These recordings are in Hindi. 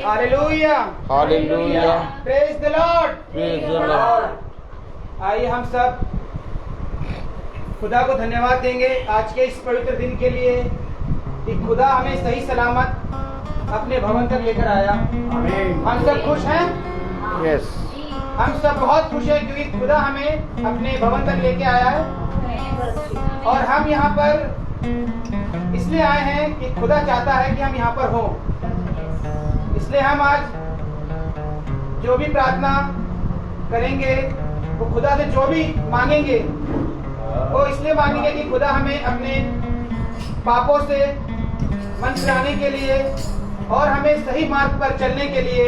Hallelujah, hallelujah, praise the Lord, praise the Lord. आइए हम सब खुदा को धन्यवाद देंगे आज के इस पवित्र दिन के लिए कि खुदा हमें सही सलामत अपने भवन तक लेकर आया। हम सब खुश हैं। यस, हम सब बहुत खुश हैं क्योंकि खुदा हमें अपने भवन तक लेके आया है और हम यहाँ पर इसलिए आए हैं कि खुदा चाहता है कि हम यहाँ पर हों। इसलिए हम आज जो भी प्रार्थना करेंगे वो खुदा से जो भी मांगेंगे वो इसलिए मांगेंगे कि खुदा हमें अपने पापों से मन फिराने के लिए और हमें सही मार्ग पर चलने के लिए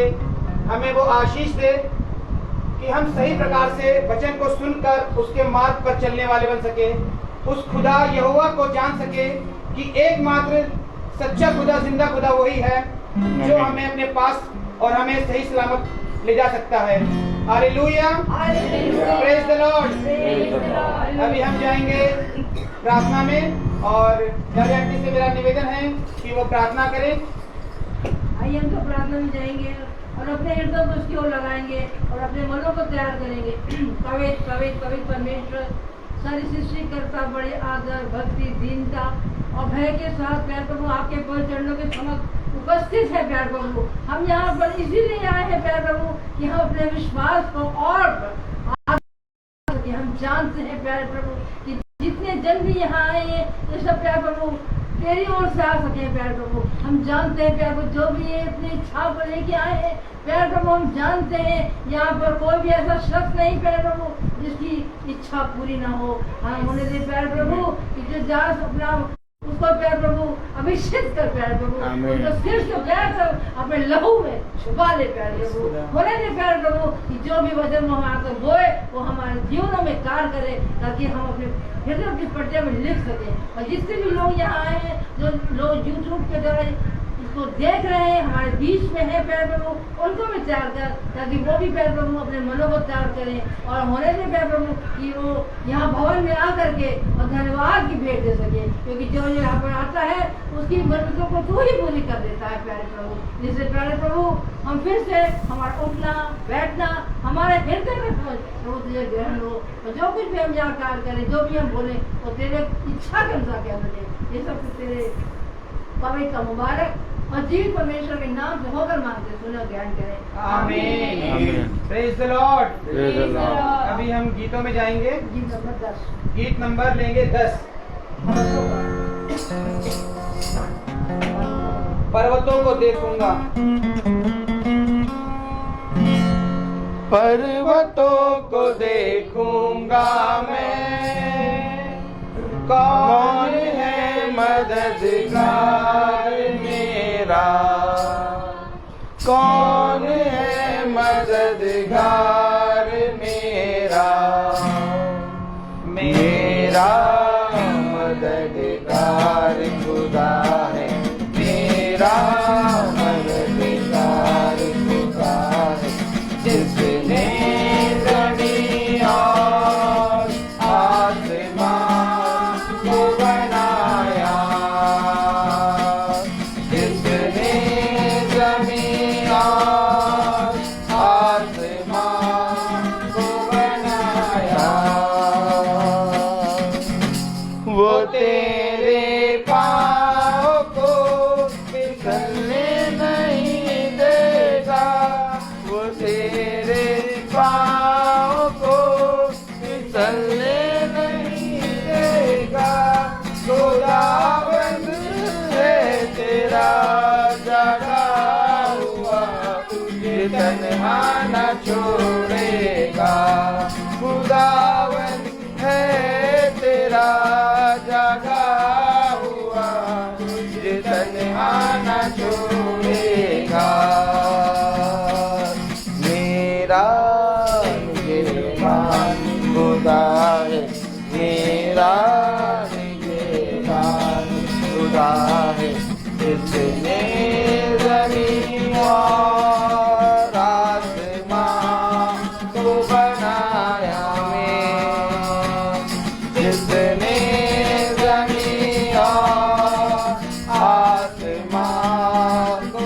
हमें वो आशीष दे कि हम सही प्रकार से वचन को सुनकर उसके मार्ग पर चलने वाले बन सके। उस खुदा यहोवा को जान सके कि एकमात्र सच्चा खुदा, जिंदा खुदा वही है जो हमें अपने पास और हमें सही सलामत ले जा सकता है। Hallelujah, praise the Lord. अभी हम जाएंगे प्रार्थना में और दादी आंटी से मेरा निवेदन है कि वो प्रार्थना करें। आइए हम तो प्रार्थना में जाएंगे और अपने हृदय को उसकी ओर लगाएंगे और अपने मनों को तैयार करेंगे। पवित्र पवित्र पवित्र परमेश्वर, सारी सृष्टि करता, बड़े आदर, भक्ति, दीनता और भय के साथ प्यार प्रभु आपके पवित्र चरणों के समक्ष उपस्थित है प्यार प्रभु। हम यहाँ पर इसीलिए आए हैं प्यार प्रभु कि हम अपने विश्वास को और हम जानते हैं प्यार प्रभु कि जितने जन भी यहाँ आए हैं ये सब प्यार प्रभु तेरी ओर से आ सके प्यार प्रभु। हम जानते हैं प्यार प्रभु जो भी ये अपनी इच्छा को लेके आए हैं प्यार प्रभु, हम जानते हैं यहाँ पर कोई भी ऐसा शख्स नहीं प्यार प्रभु जिसकी इच्छा पूरी ना हो। हम होने दे प्यार प्रभु कि जो जा अपना उसको प्यार प्रभु अभिषेक कर प्यार प्रभु, उसको सिर से प्यार कर अपने लहू में छुपा ले प्यार प्रभु। होने दे प्यार प्रभु कि जो भी वचन वो हमारे से बोए वो हमारे जीवनों में कार्य करे ताकि हम अपने हृदय की पट्टियों में लिख सके। और जितने भी लोग यहाँ आए हैं, जो लोग यूट्यूब के द्वारा इसको देख रहे हैं, हमारे बीच में है प्यार प्रभु, उनको भी तैयार कर ताकि वो भी प्यार प्रभु अपने मनों को तैयार करें और होने दे प्यार प्रभु कि वो यहाँ भवन में आ करके और धन्यवाद की भेंट दे सके, क्योंकि जो यहाँ पर आता है उसकी मन्नतों को तू ही पूरी कर देता है प्यारे प्रभु। जिससे प्यारे प्रभु हम फिर से हमारा उठना बैठना हमारे हृदय में प्रभु तुझे ग्रहण हो और जो कुछ भी हम यहाँ कार्य करें, जो भी हम बोले वो तेरे इच्छा के अनुसार कह सके। ये सब तेरे पवित्र मुबारक और जीवित परमेश्वर के नाम से होकर मांगते सुनो ज्ञान करें। आमीन। Praise the Lord. Praise the Lord. अभी हम गीतों में जाएंगे। गीत नंबर 10 गीत नंबर लेंगे 10। पर्वतों को देखूंगा, पर्वतों को देखूंगा मैं, कौन है मददगार मेरा, कौन है मददगार मेरा, मेरा मददगार खुदा है, मेरा मददगार खुदा है, जिसने ज़मीन और आसमान को बनाया, जिसने ज़मीन और आसमान को बनाया, वो तेरे पाँव को फिसलने नहीं देगा, वो तेरे पाँव को फिसलने नहीं देगा, खुदावंद है तेरा जगा हुआ, तुझे तन्हा न छोड़ेगा, खुदावंद है तेरा जगा हुआ, तुझे तन्हा न छोड़ेगा, मेरा निगहबान खुदा है, मेरा निगहबान खुदा है, जिसने ज़मीन और आसमान को बनाया, जिसने ज़मीन और आसमान को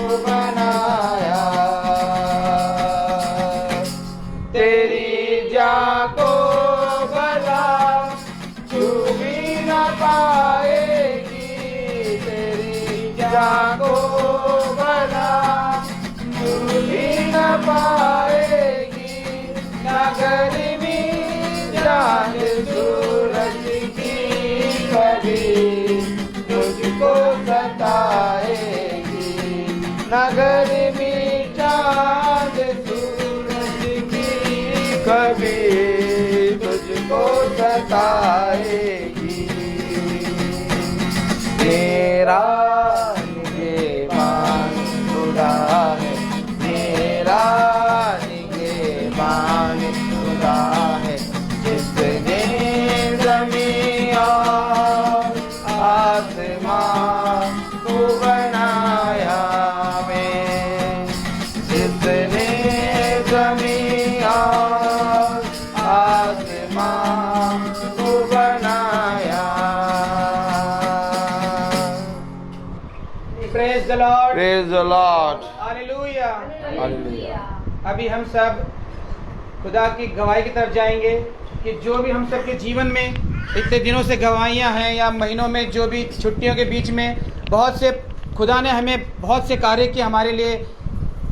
चांद सूरज की कभी तुझको सताएगी। नगर में चांद सूरज की कभी तुझको सताएगी। मेरा निगहबान खुदा है, मेरा निगहबान खुदा है, जिसने ज़मीन और आसमान को बनाया मैं, जिसने ज़मीन और आसमान को बनाया। Praise the Lord, Praise the Lord. Hallelujah. Hallelujah. अभी हम सब खुदा की गवाही की तरफ जाएंगे कि जो भी हम सब के जीवन में इतने दिनों से गवाहियाँ हैं या महीनों में जो भी छुट्टियों के बीच में बहुत से खुदा ने हमें बहुत से कार्य किए हमारे लिए,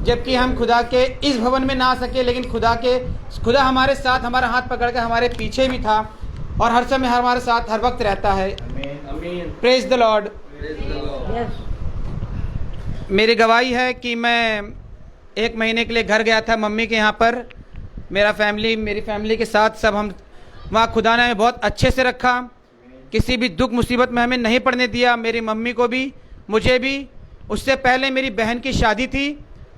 जबकि हम खुदा के इस भवन में ना आ सके, लेकिन खुदा हमारे साथ, हमारा हाथ पकड़ कर हमारे पीछे भी था और हर समय हमारे साथ हर वक्त रहता है। Praise the Lord. यस मेरी गवाही है कि मैं 1 महीने के लिए घर गया था मम्मी के यहाँ पर। मेरी फैमिली के साथ सब हम वहाँ, खुदा ने हमें बहुत अच्छे से रखा, किसी भी दुख मुसीबत में हमें नहीं पड़ने दिया, मेरी मम्मी को भी मुझे भी। उससे पहले मेरी बहन की शादी थी,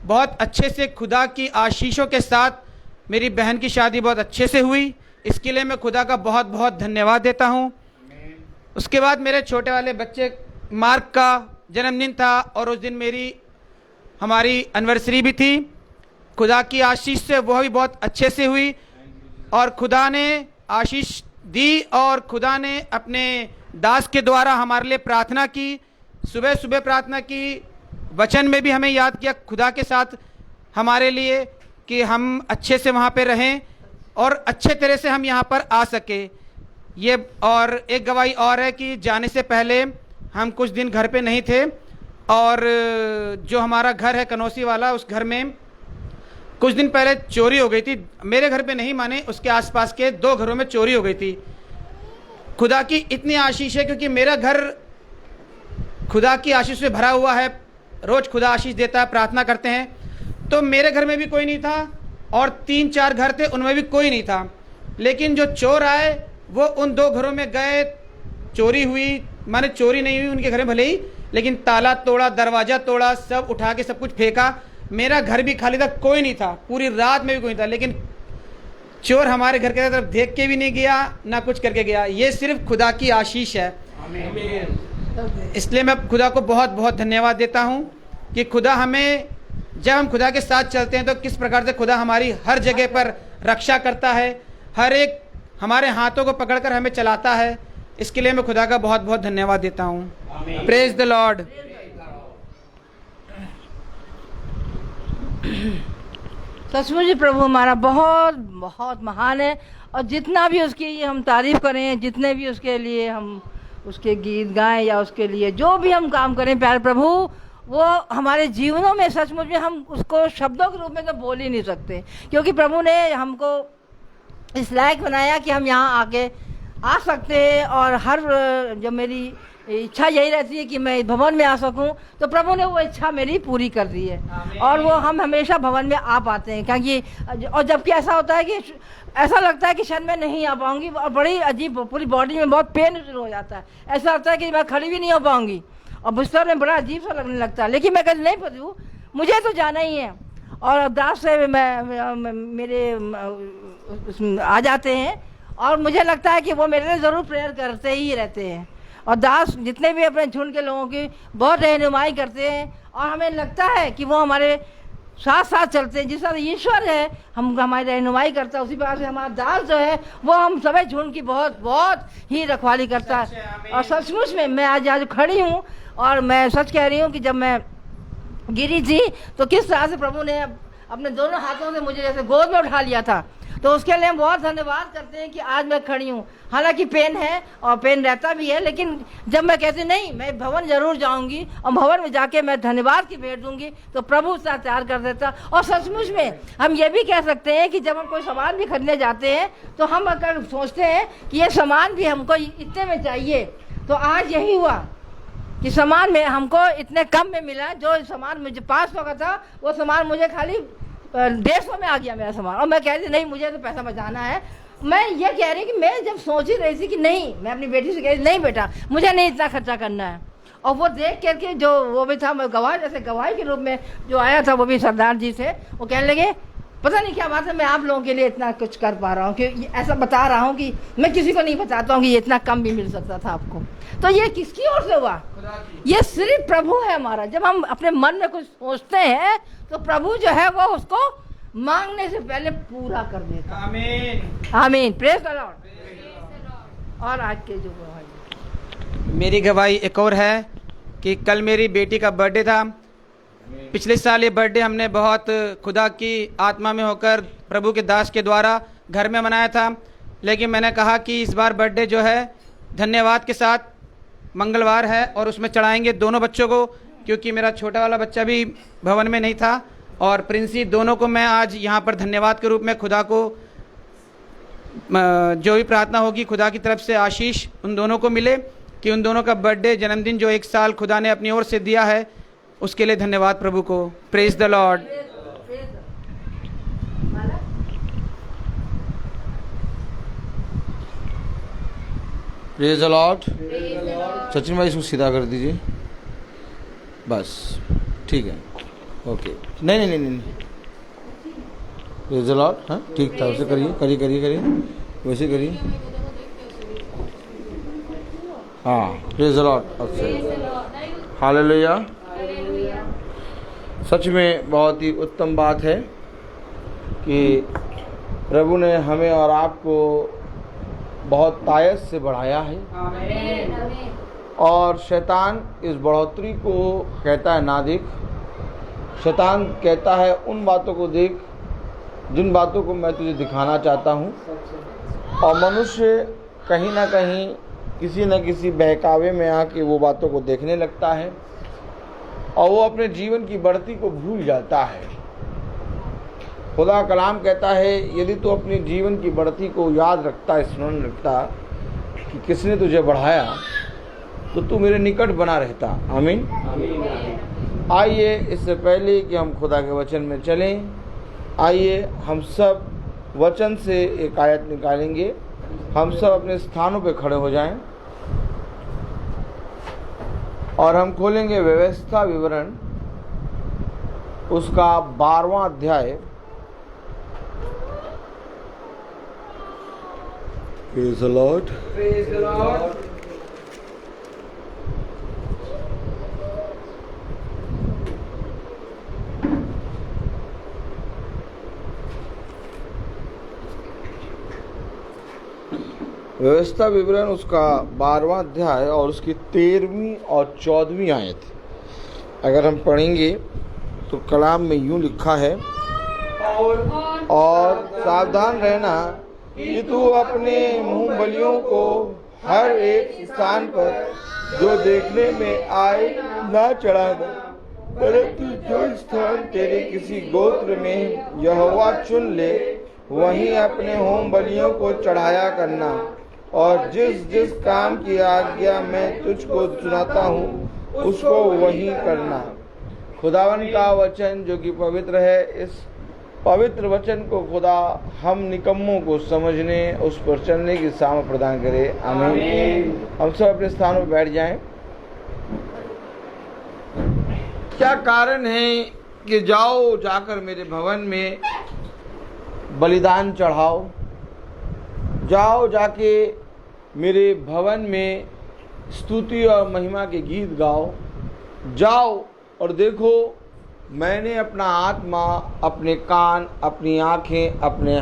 बहुत अच्छे से खुदा की आशीषों के साथ मेरी बहन की शादी बहुत अच्छे से हुई। इसके लिए मैं खुदा का बहुत बहुत धन्यवाद देता हूँ। उसके बाद मेरे छोटे वाले बच्चे मार्क का जन्मदिन था और उस दिन हमारी एनिवर्सरी भी थी। खुदा की आशीष से वह भी बहुत अच्छे से हुई और खुदा ने आशीष दी और खुदा ने अपने दास के द्वारा हमारे लिए प्रार्थना की, सुबह सुबह प्रार्थना की, वचन में भी हमें याद किया खुदा के साथ हमारे लिए कि हम अच्छे से वहाँ पे रहें और अच्छे तरह से हम यहाँ पर आ सके। ये और एक गवाही और है कि जाने से पहले हम कुछ दिन घर पे नहीं थे और जो हमारा घर है कनौसी वाला, उस घर में कुछ दिन पहले चोरी हो गई थी। मेरे घर पे नहीं माने, उसके आसपास के 2 घरों में चोरी हो गई थी। खुदा की इतनी आशीष है क्योंकि मेरा घर खुदा की आशीष से भरा हुआ है, रोज़ खुदा आशीष देता है, प्रार्थना करते हैं। तो मेरे घर में भी कोई नहीं था और 3-4 घर थे, उनमें भी कोई नहीं था। लेकिन जो चोर आए वो उन 2 घरों में गए, चोरी हुई, माने चोरी नहीं हुई उनके घर में भले ही, लेकिन ताला तोड़ा, दरवाज़ा तोड़ा, सब उठा के सब कुछ फेंका। मेरा घर भी खाली था, कोई नहीं था, पूरी रात में भी कोई नहीं था। लेकिन चोर हमारे घर की तरफ देख के भी नहीं गया, ना कुछ करके गया। ये सिर्फ खुदा की आशीष है। इसलिए मैं खुदा को बहुत बहुत धन्यवाद देता हूँ कि खुदा हमें, जब हम खुदा के साथ चलते हैं तो किस प्रकार से खुदा हमारी हर जगह पर रक्षा करता है, हर एक हमारे हाथों को पकड़कर हमें चलाता है। इसके लिए मैं खुदा का बहुत बहुत धन्यवाद देता हूँ। Praise the Lord. सचमुच प्रभु हमारा बहुत बहुत महान है और जितना भी उसकी हम तारीफ करें, जितने भी उसके लिए हम उसके गीत गाएं या उसके लिए जो भी हम काम करें प्यारे प्रभु, वो हमारे जीवनों में सचमुच में हम उसको शब्दों के रूप में तो बोल ही नहीं सकते, क्योंकि प्रभु ने हमको इस लायक बनाया कि हम यहाँ आके आ सकते हैं। और हर जब मेरी इच्छा यही रहती है कि मैं भवन में आ सकूं, तो प्रभु ने वो इच्छा मेरी पूरी कर दी है और वो हम हमेशा भवन में आ पाते हैं। क्योंकि और जबकि ऐसा होता है कि ऐसा लगता है कि शायद मैं नहीं आ पाऊंगी और बड़ी अजीब, पूरी बॉडी में बहुत पेन शुरू हो जाता है, ऐसा लगता है कि मैं खड़ी भी नहीं हो पाऊंगी और बिस्तर में बड़ा अजीब सा लगने लगता है। लेकिन मैं कहती नहीं प्रभु, मुझे तो जाना ही है। और दास से मेरे आ जाते हैं और मुझे लगता है कि वो मेरे लिए ज़रूर प्रेयर करते ही रहते हैं। और दास जितने भी अपने झुंड के लोगों की बहुत रहनुमाई करते हैं और हमें लगता है कि वो हमारे साथ साथ चलते हैं। जिस तरह ईश्वर है हम हमारी रहनुमाई करता है, उसी प्रकार से हमारा दास जो है वो हम सभी झुंड की बहुत बहुत ही रखवाली करता है। और सचमुच में मैं आज खड़ी हूँ और मैं सच कह रही हूँ कि जब मैं गिरी थी तो किस तरह से प्रभु ने अपने दोनों हाथों से मुझे जैसे गोद में उठा लिया था तो उसके लिए हम बहुत धन्यवाद करते हैं कि आज मैं खड़ी हूँ। हालांकि पेन है और पेन रहता भी है, लेकिन जब मैं कहती नहीं मैं भवन जरूर जाऊंगी और भवन में जाके मैं धन्यवाद की भेंट दूंगी तो प्रभु उसका तैयार कर देता। और सचमुच में हम ये भी कह सकते हैं कि जब हम कोई सामान भी खरीदने जाते हैं तो हम अगर सोचते हैं कि ये सामान भी हमको इतने में चाहिए, तो आज यही हुआ कि सामान में हमको इतने कम में मिला। जो सामान मुझे 500 का था वो सामान मुझे खाली 150 में आ गया मेरा सामान। और मैं कह रही नहीं मुझे तो पैसा बचाना है। मैं ये कह रही कि मैं जब सोच ही रही थी कि नहीं, मैं अपनी बेटी से कह रही नहीं बेटा मुझे नहीं इतना खर्चा करना है। और वो देख करके जो वो भी था, मैं गवाह जैसे गवाही के रूप में जो आया था वो भी सरदार जी थे, वो कहने लगे पता नहीं क्या बात है मैं आप लोगों के लिए इतना कुछ कर पा रहा हूँ, कि ऐसा बता रहा हूँ कि मैं किसी को नहीं बताता हूँ कि ये इतना कम भी मिल सकता था आपको। तो ये किसकी ओर से हुआ? ये सिर्फ प्रभु है हमारा। जब हम अपने मन में कुछ सोचते हैं तो प्रभु जो है वो उसको मांगने से पहले पूरा कर देता। आमीन आमीन, प्रेज द लॉर्ड। और आज के जो गवाही, मेरी गवाही एक और है कि कल मेरी बेटी का बर्थडे था। पिछले साल ये बर्थडे हमने बहुत खुदा की आत्मा में होकर प्रभु के दास के द्वारा घर में मनाया था, लेकिन मैंने कहा कि इस बार बर्थडे जो है धन्यवाद के साथ मंगलवार है और उसमें चढ़ाएंगे दोनों बच्चों को, क्योंकि मेरा छोटा वाला बच्चा भी भवन में नहीं था और प्रिंसी, दोनों को मैं आज यहाँ पर धन्यवाद के रूप में खुदा को जो भी प्रार्थना होगी खुदा की तरफ से आशीष उन दोनों को मिले कि उन दोनों का बर्थडे जन्मदिन जो 1 साल खुदा ने अपनी ओर से दिया है उसके लिए धन्यवाद प्रभु को। Praise the Lord. Praise the Lord. Sachin भाई इसको सीधा कर दीजिए बस, ठीक है, ओके। नहीं प्रेज द लॉर्ड। हाँ ठीक था, उसे करिए वैसे करिए। हाँ प्रेज द लॉर्ड। हालेलुया। सच में बहुत ही उत्तम बात है कि प्रभु ने हमें और आपको बहुत तायत से बढ़ाया है। और शैतान इस बढ़ोतरी को कहता है ना देख। शैतान कहता है उन बातों को देख जिन बातों को मैं तुझे दिखाना चाहता हूँ। और मनुष्य कहीं ना कहीं किसी न किसी बहकावे में आके वो बातों को देखने लगता है और वो अपने जीवन की बढ़ती को भूल जाता है। खुदा कलाम कहता है यदि तू अपने जीवन की बढ़ती को याद रखता, स्मरण रखता कि किसने तुझे बढ़ाया, तो तू मेरे निकट बना रहता। आमीन। आइए इससे पहले कि हम खुदा के वचन में चलें, आइए हम सब वचन से एक आयत निकालेंगे। हम सब अपने स्थानों पे खड़े हो जाएं और हम खोलेंगे व्यवस्था विवरण उसका 12वां अध्याय। Praise the Lord. Praise the Lord. व्यवस्था विवरण उसका 12वां अध्याय और उसकी 13वीं और 14वीं आयत। अगर हम पढ़ेंगे तो कलाम में यूं लिखा है, और सावधान रहना कि तू अपने मुंह बलियों को हर एक स्थान पर जो देखने में आए ना चढ़ाना, परंतु जो स्थान तेरे किसी गोत्र में यहोवा चुन ले वहीं अपने होम बलियों को चढ़ाया करना। और जिस जिस काम की आज्ञा मैं तुझको सुनाता हूँ उसको वही करना। खुदावन का वचन जो कि पवित्र है, इस पवित्र वचन को खुदा हम निकम्मों को समझने, उस पर चलने की सामर्थ प्रदान करे। आमीन। हम सब अपने स्थान पर बैठ जाएं। क्या कारण है कि जाओ जाकर मेरे भवन में बलिदान चढ़ाओ, जाओ जाके मेरे भवन में स्तुति और महिमा के गीत गाओ। जाओ और देखो मैंने अपना आत्मा, अपने कान, अपनी आँखें, अपने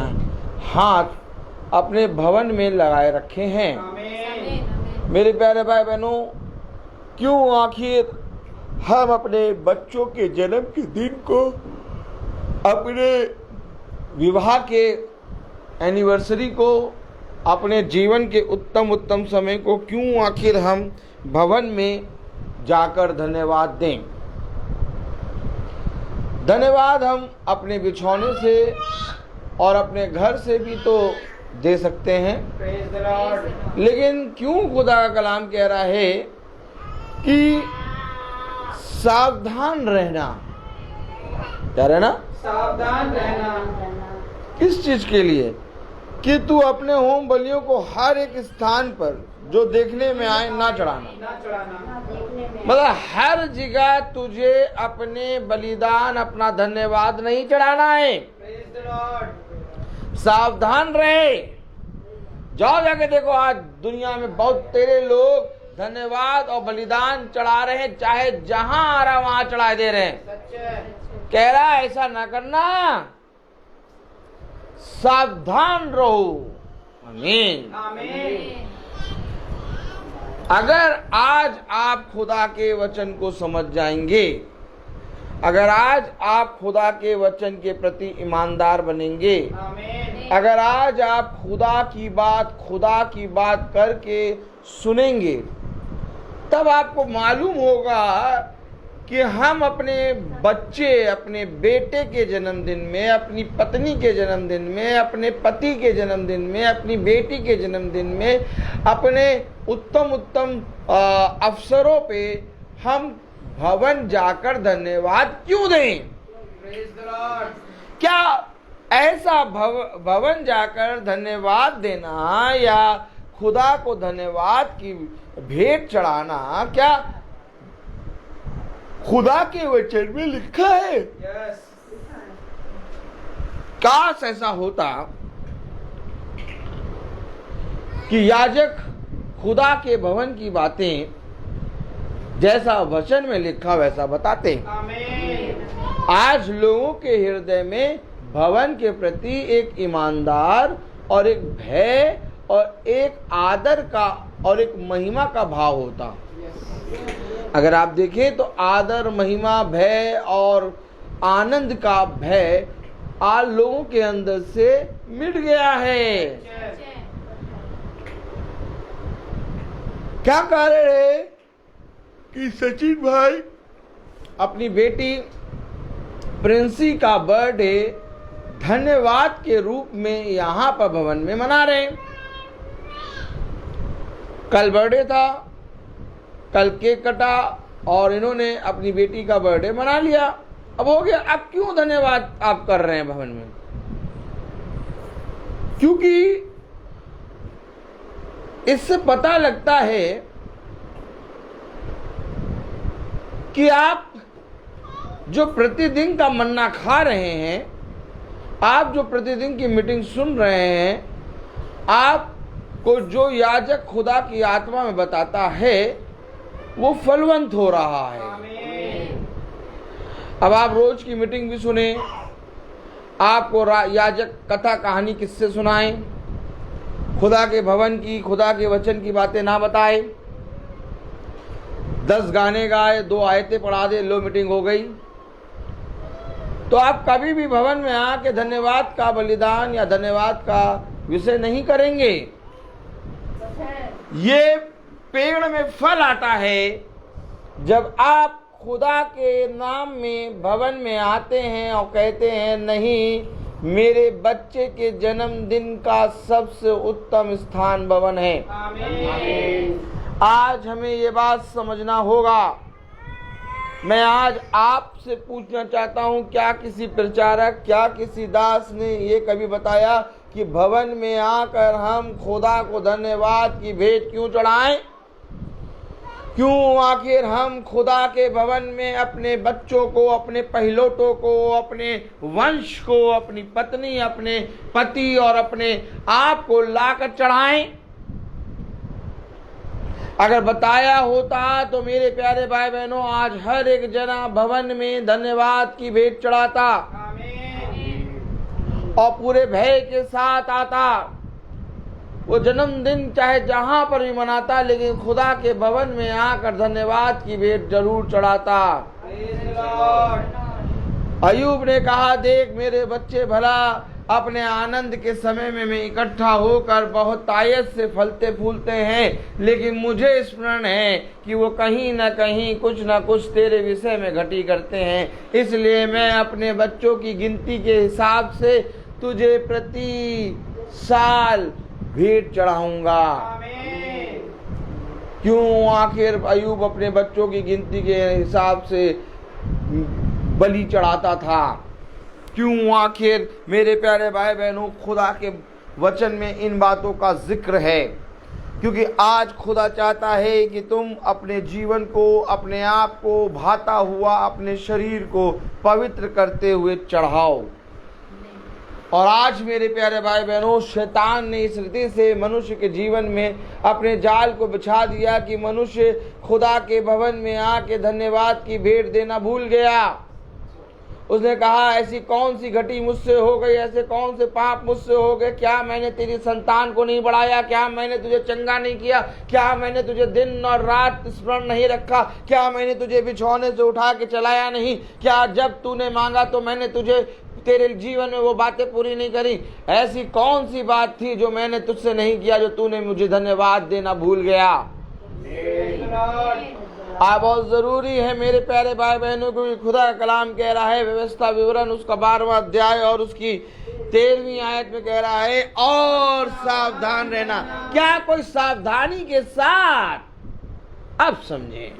हाथ अपने भवन में लगाए रखे हैं। आमीन। मेरे प्यारे भाई बहनों, क्यों आखिर हम अपने बच्चों के जन्म के दिन को, अपने विवाह के एनिवर्सरी को, अपने जीवन के उत्तम उत्तम समय को क्यों आखिर हम भवन में जाकर धन्यवाद दें। धन्यवाद हम अपने बिछौने से और अपने घर से भी तो दे सकते हैं, Praise the Lord. लेकिन क्यों खुदा का कलाम कह रहा है कि सावधान रहना। क्या रहना? सावधान रहना। किस चीज के लिए? कि तू अपने होम बलियों को हर एक स्थान पर जो देखने में आए ना चढ़ाना। ना चढ़ाना। मतलब हर जगह तुझे अपने बलिदान, अपना धन्यवाद नहीं चढ़ाना है। Praise the Lord. सावधान रहे। जाओ जाके देखो, आज दुनिया में बहुत तेरे लोग धन्यवाद और बलिदान चढ़ा रहे हैं, चाहे जहां आ रहा वहां चढ़ा दे रहे हैं। सच है। कह रहा है ऐसा ना करना, सावधान रहो। आमीन। आमीन। अगर आज आप खुदा के वचन को समझ जाएंगे, अगर आज आप खुदा के वचन के प्रति ईमानदार बनेंगे, आमीन। अगर आज आप खुदा की बात करके सुनेंगे, तब आपको मालूम होगा कि हम अपने बच्चे, अपने बेटे के जन्मदिन में, अपनी पत्नी के जन्मदिन में, अपने पति के जन्मदिन में, अपनी बेटी के जन्मदिन में, अपने उत्तम उत्तम अवसरों पे हम भवन जाकर धन्यवाद क्यों दें। Praise the Lord. क्या ऐसा भवन जाकर धन्यवाद देना या खुदा को धन्यवाद की भेंट चढ़ाना क्या खुदा के वचन में लिखा है? Yes. काश ऐसा होता कि याजक खुदा के भवन की बातें जैसा वचन में लिखा वैसा बताते। आमीन। आज लोगों के हृदय में भवन के प्रति एक ईमानदार और एक भय और एक आदर का और एक महिमा का भाव होता। अगर आप देखें तो आदर, महिमा, भय और आनंद का भय आज लोगों के अंदर से मिट गया है। क्या कारण है कि सचिन भाई अपनी बेटी प्रिंसी का बर्थडे धन्यवाद के रूप में यहाँ पर भवन में मना रहे हैं। कल बर्थडे था, कल केक कटा और इन्होंने अपनी बेटी का बर्थडे मना लिया। अब हो गया, अब क्यों धन्यवाद आप कर रहे हैं भवन में? क्योंकि इससे पता लगता है कि आप जो प्रतिदिन का मन्ना खा रहे हैं, आप जो प्रतिदिन की मीटिंग सुन रहे हैं, आपको जो याजक खुदा की आत्मा में बताता है वो फलवंत हो रहा है। आमीन। अब आप रोज की मीटिंग भी सुने, आपको याजक कथा कहानी किससे सुनाए, खुदा के भवन की, खुदा के वचन की बातें ना बताए, 10 गाने गाए, 2 आयतें पढ़ा दे, लो मीटिंग हो गई, तो आप कभी भी भवन में आके धन्यवाद का बलिदान या धन्यवाद का विषय नहीं करेंगे। ये पेड़ में फल आता है जब आप खुदा के नाम में भवन में आते हैं और कहते हैं नहीं, मेरे बच्चे के जन्मदिन का सबसे उत्तम स्थान भवन है। आमीन। आज हमें ये बात समझना होगा। मैं आज आपसे पूछना चाहता हूं, क्या किसी प्रचारक, क्या किसी दास ने ये कभी बताया कि भवन में आकर हम खुदा को धन्यवाद की भेंट क्यों चढ़ाएं? क्यों आखिर हम खुदा के भवन में अपने बच्चों को, अपने पहिलौठों को, अपने वंश को, अपनी पत्नी, अपने पति और अपने आप को लाकर चढ़ाएं? अगर बताया होता तो मेरे प्यारे भाई बहनों, आज हर एक जना भवन में धन्यवाद की भेंट चढ़ाता और पूरे भय के साथ आता। वो जन्मदिन चाहे जहां पर भी मनाता, लेकिन खुदा के भवन में आकर धन्यवाद की भेंट जरूर चढ़ाता। Praise the Lord. अयूब ने कहा, देख मेरे बच्चे भला अपने आनंद के समय में इकट्ठा होकर बहुत आयत से फलते फूलते हैं, लेकिन मुझे स्मरण है कि वो कहीं न कहीं कुछ न कुछ तेरे विषय में घटी करते हैं। इसलिए मैं अपने बच्चों की गिनती के हिसाब से तुझे प्रति साल भेंट चढ़ाऊंगा। क्यों आखिर अयूब अपने बच्चों की गिनती के हिसाब से बलि चढ़ाता था? क्यों आखिर मेरे प्यारे भाई बहनों खुदा के वचन में इन बातों का जिक्र है? क्योंकि आज खुदा चाहता है कि तुम अपने जीवन को, अपने आप को भाता हुआ अपने शरीर को पवित्र करते हुए चढ़ाओ। और आज मेरे प्यारे भाई बहनों, शैतान ने इस रीति से मनुष्य के जीवन में अपने जाल को बिछा दिया कि मनुष्य खुदा के भवन में आके धन्यवाद की भेंट देना भूल गया। उसने कहा, ऐसी कौन सी घटी मुझसे हो गई, ऐसे कौन से पाप मुझसे हो गए? क्या मैंने तेरी संतान को नहीं बढ़ाया? क्या मैंने तुझे चंगा नहीं किया? क्या मैंने तुझे दिन और रात स्मरण नहीं रखा? क्या मैंने तुझे बिछौने से उठा के चलाया नहीं? क्या जब तूने मांगा तो मैंने तुझे तेरे जीवन में वो बातें पूरी नहीं करी? ऐसी कौन सी बात थी जो मैंने तुझसे नहीं किया, जो तूने मुझे धन्यवाद देना भूल गया? बहुत जरूरी है मेरे प्यारे भाई बहनों को, खुदा का कलाम कह रहा है, व्यवस्था विवरण उसका 12वां अध्याय और उसकी 13वीं आयत में कह रहा है, और सावधान रहना। क्या कोई सावधानी के साथ, अब समझे,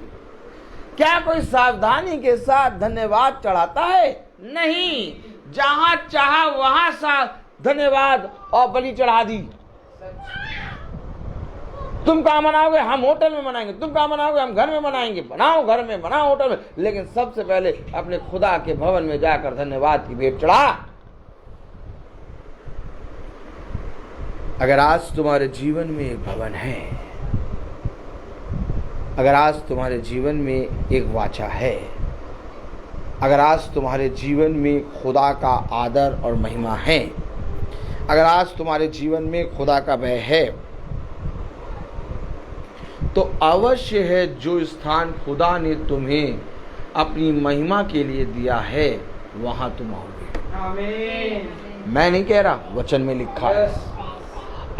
क्या कोई सावधानी के साथ धन्यवाद चढ़ाता है? नहीं। जहां चाहा वहां सा धन्यवाद और बलि चढ़ा दी। तुम कहाँ मनाओगे? हम होटल में मनाएंगे। तुम कहाँ मनाओगे? हम घर में मनाएंगे। बनाओ घर में, बनाओ होटल में, लेकिन सबसे पहले अपने खुदा के भवन में जाकर धन्यवाद की भेंट चढ़ा। अगर आज तुम्हारे जीवन में एक भवन है, अगर आज तुम्हारे जीवन में एक वाचा है, अगर आज तुम्हारे जीवन में खुदा का आदर और महिमा है, अगर आज तुम्हारे जीवन में खुदा का भय है, तो अवश्य है जो स्थान खुदा ने तुम्हें अपनी महिमा के लिए दिया है वहां तुम आओगे। आमीन। मैं नहीं कह रहा, वचन में लिखा है।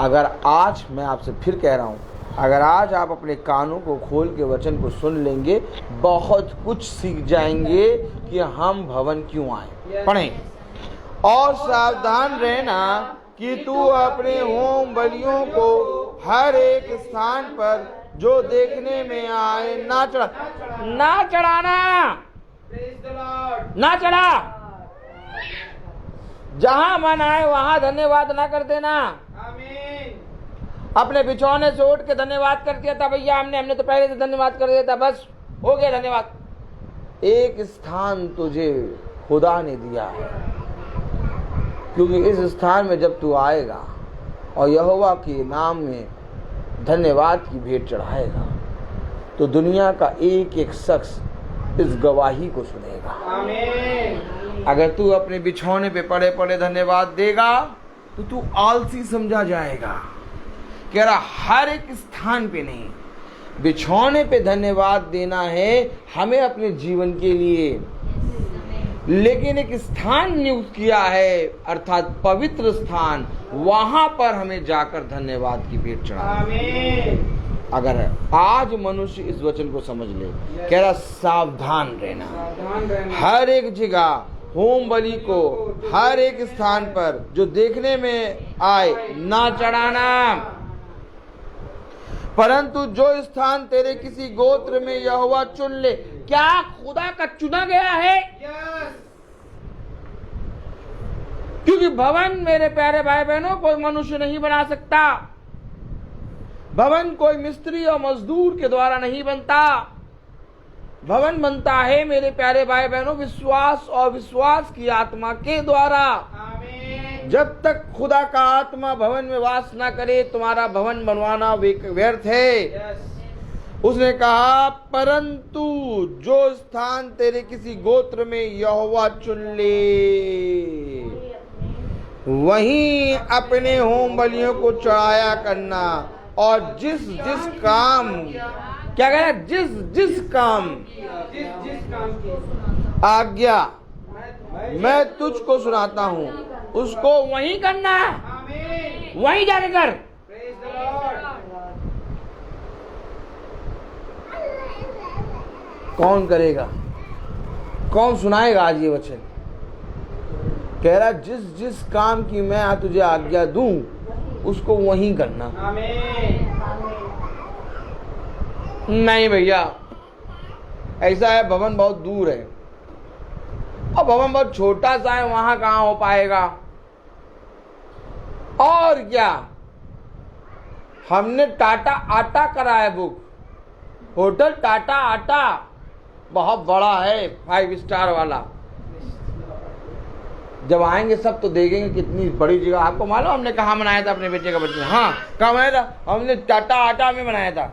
अगर आज, मैं आपसे फिर कह रहा हूं, अगर आज आप अपने कानों को खोल के वचन को सुन लेंगे, बहुत कुछ सीख जाएंगे कि हम भवन क्यों आए। पढ़ें, और सावधान रहना कि तू अपने होम बलियों को हर एक स्थान पर जो देखने में आए ना चढ़ाना, ना चढ़ा। जहां मन आए वहां धन्यवाद ना कर देना। आमीन। अपने बिछौने से उठ के धन्यवाद कर दिया था, भैया हमने तो पहले से धन्यवाद कर दिया था, बस हो गया धन्यवाद। एक स्थान तुझे खुदा ने दिया है, क्योंकि इस स्थान में जब तू आएगा और यहोवा के नाम में धन्यवाद की भेंट चढ़ाएगा, तो दुनिया का एक एक शख्स इस गवाही को सुनेगा। आमीन। अगर तू अपने बिछौने पे पड़े पड़े धन्यवाद देगा तो तू आलसी समझा जाएगा। कह रहा हर एक स्थान पे नहीं, बिछौने पे धन्यवाद देना है हमें अपने जीवन के लिए, लेकिन एक स्थान नियुक्त किया है, अर्थात पवित्र स्थान, वहां पर हमें जाकर धन्यवाद की भेंट चढ़ाना। अगर आज मनुष्य इस वचन को समझ ले, कह रहा सावधान रहना, हर एक जगह होम बलि को हर एक स्थान पर जो देखने में आए ना चढ़ाना, परंतु जो स्थान तेरे किसी गोत्र में यहोवा चुन ले। क्या खुदा का चुना गया है? क्योंकि भवन मेरे प्यारे भाई बहनों कोई मनुष्य नहीं बना सकता, भवन कोई मिस्त्री और मजदूर के द्वारा नहीं बनता। भवन बनता है मेरे प्यारे भाई बहनों विश्वास और विश्वास की आत्मा के द्वारा। जब तक खुदा का आत्मा भवन में वास ना करे तुम्हारा भवन बनवाना व्यर्थ है। उसने कहा परंतु जो स्थान तेरे किसी गोत्र में यहोवा चुन ले, वहीं अपने होम बलियों को चढ़ाया करना, और जिस जिस काम, क्या कह रहा है, जिस काम आज्ञा मैं तुझको सुनाता हूँ उसको वहीं करना, आमीन। वहीं जाके कर। Praise the Lord. कौन करेगा, कौन सुनाएगा आज ये वचन? कह रहा जिस जिस काम की मैं आज तुझे आज्ञा दूं उसको वहीं करना। आमीन। नहीं भैया, ऐसा है, भवन बहुत दूर है और भवन बहुत छोटा सा है, वहां कहां हो पाएगा। और क्या, हमने टाटा आटा करा है बुक, होटल टाटा आटा बहुत बड़ा है, 5 स्टार वाला। जब आएंगे सब तो देखेंगे कितनी बड़ी जगह। आपको मालूम हमने कहाँ बनाया था अपने बेटे का बर्थडे? हाँ, कहाँ बनाया था? हमने टाटा आटा में बनाया था।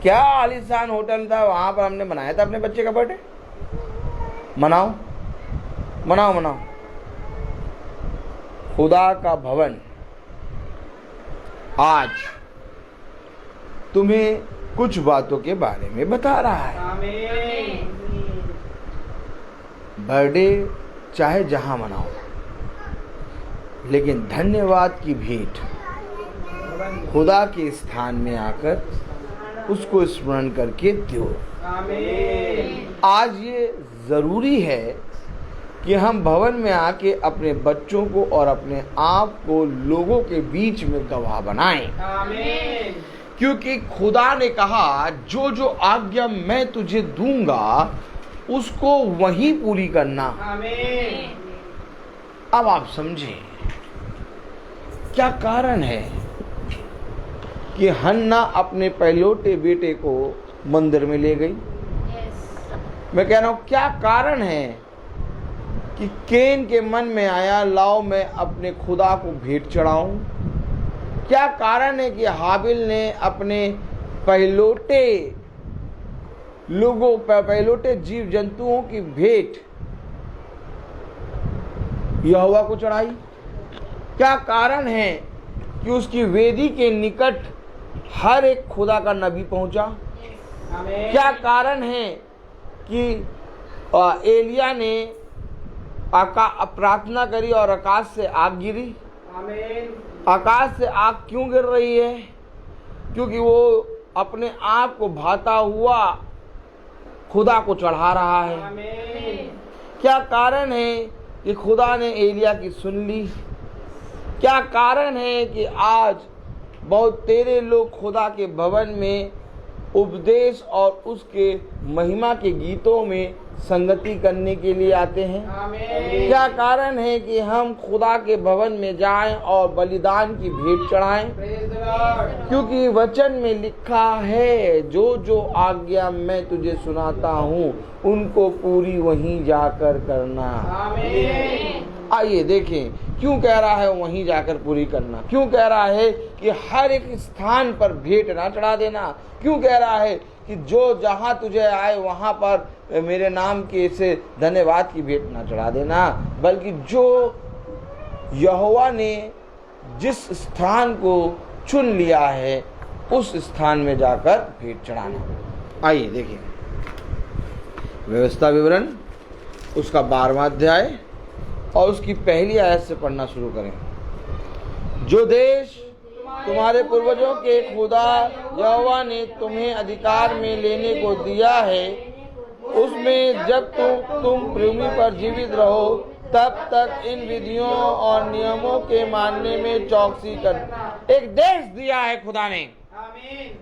क्या आलीशान होटल था, वहां पर हमने बनाया था अपने बच्चे का बर्थडे। मनाओ मनाओ मनाओ। खुदा का भवन आज तुम्हें कुछ बातों के बारे में बता रहा है। आमीन। बर्थडे चाहे जहां मनाओ, लेकिन धन्यवाद की भेंट खुदा के स्थान में आकर उसको स्मरण करके दो। आमीन। आज ये ज़रूरी है कि हम भवन में आके अपने बच्चों को और अपने आप को लोगों के बीच में गवाह बनाएं। आमीन। क्योंकि खुदा ने कहा जो जो आज्ञा मैं तुझे दूंगा उसको वहीं पूरी करना। आमीन। अब आप समझें क्या कारण है कि हन्ना अपने पहलौठे बेटे को मंदिर में ले गई। मैं कह रहा हूं क्या कारण है कि केन के मन में आया लाओ मैं अपने खुदा को भेंट चढ़ाऊं। क्या कारण है कि हाबिल ने अपने पहलौठे लोगों, पहलौठे जीव जंतुओं की भेंट यहोवा को चढ़ाई। क्या कारण है कि उसकी वेदी के निकट हर एक खुदा का नबी पहुंचा। आमीन। क्या कारण है कि एलिया ने प्रार्थना करी और आकाश से आग गिरी। आमीन। आकाश से आग क्यों गिर रही है? क्योंकि वो अपने आप को भाता हुआ खुदा को चढ़ा रहा है। आमीन। क्या कारण है कि खुदा ने एलिया की सुन ली? क्या कारण है कि आज बहुत तेरे लोग खुदा के भवन में उपदेश और उसके महिमा के गीतों में संगति करने के लिए आते हैं? आमीन। क्या कारण है कि हम खुदा के भवन में जाएं और बलिदान की भेंट चढ़ाएं? Praise the Lord. क्योंकि वचन में लिखा है जो जो आज्ञा मैं तुझे सुनाता हूँ उनको पूरी वहीं जाकर करना। आमीन। आइए देखें क्यों कह रहा है वहीं जाकर पूरी करना। क्यों कह रहा है कि हर एक स्थान पर भेंट ना चढ़ा देना। क्यों कह रहा है कि जो जहां तुझे आए वहां पर मेरे नाम के से धन्यवाद की भेंट ना चढ़ा देना, बल्कि जो यहोवा ने जिस स्थान को चुन लिया है उस स्थान में जाकर भेंट चढ़ाना। आइए देखिए व्यवस्था विवरण उसका 12वां अध्याय और उसकी पहली आयत से पढ़ना शुरू करें। जो देश तुम्हारे पूर्वजों के खुदा यहोवा ने तुम्हें अधिकार में लेने को दिया है उसमें जब तुम पृथ्वी पर जीवित रहो तब तक इन विधियों और नियमों के मानने में चौकसी कर। एक देश दिया है खुदा ने आमीन।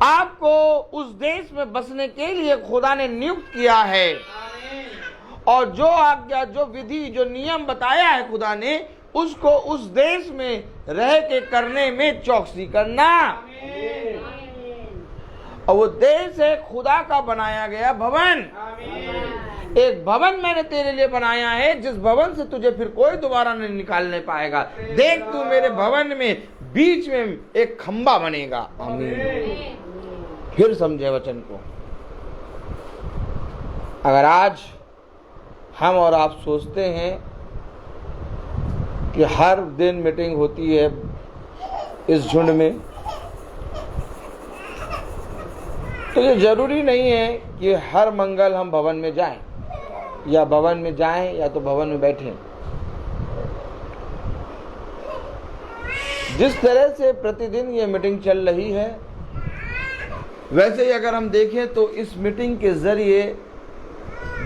आपको, उस देश में बसने के लिए खुदा ने नियुक्त किया है। आमीन। और जो आज्ञा, जो विधि, जो नियम बताया है खुदा ने उसको उस देश में रह के करने में चौकसी करना। आमीन। और वो देश है खुदा का बनाया गया भवन। आमीन। एक भवन मैंने तेरे लिए बनाया है जिस भवन से तुझे फिर कोई दोबारा नहीं निकालने पाएगा। देख तू मेरे भवन में बीच में एक खंबा बनेगा। आमीन। फिर समझे वचन को। अगर आज हम और आप सोचते हैं कि हर दिन मीटिंग होती है इस झुंड में, तो ये जरूरी नहीं है कि हर मंगल हम भवन में जाएं। या भवन में जाएं या तो भवन में बैठें। जिस तरह से प्रतिदिन ये मीटिंग चल रही है, वैसे ही अगर हम देखें तो इस मीटिंग के जरिए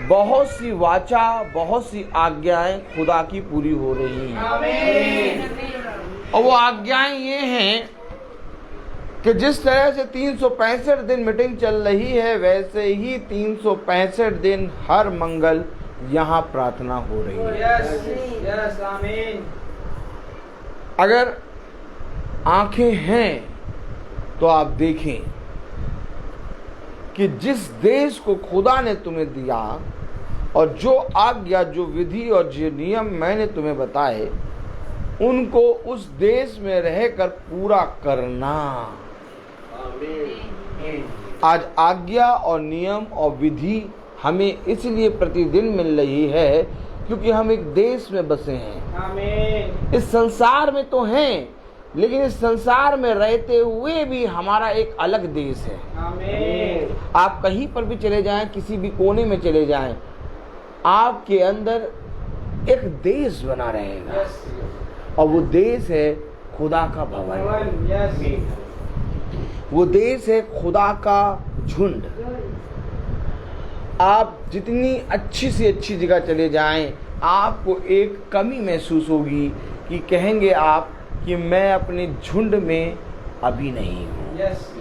बहुत सी वाचा, बहुत सी आज्ञाएं खुदा की पूरी हो रही हैं। और वो आज्ञाएं ये हैं कि जिस तरह से 365 दिन मीटिंग चल रही है, वैसे ही 365 दिन हर मंगल यहाँ प्रार्थना हो रही है। यस, आमीन। अगर आंखें हैं तो आप देखें कि जिस देश को खुदा ने तुम्हें दिया और जो आज्ञा, जो विधि और जो नियम मैंने तुम्हें बताए, उनको उस देश में रहकर पूरा करना। आज आज्ञा और नियम और विधि हमें इसलिए प्रतिदिन मिल रही है क्योंकि हम एक देश में बसे हैं। आमीन। इस संसार में तो हैं, लेकिन इस संसार में रहते हुए भी हमारा एक अलग देश है। आमीन। आप कहीं पर भी चले जाएं, किसी भी कोने में चले जाएं, आपके अंदर एक देश बना रहेगा। यस, और वो देश है खुदा का भवन। यस, वो देश है खुदा का झुंड। आप जितनी अच्छी से अच्छी जगह चले जाएं, आपको एक कमी महसूस होगी कि कहेंगे आप कि मैं अपने झुंड में अभी नहीं हूँ। यस,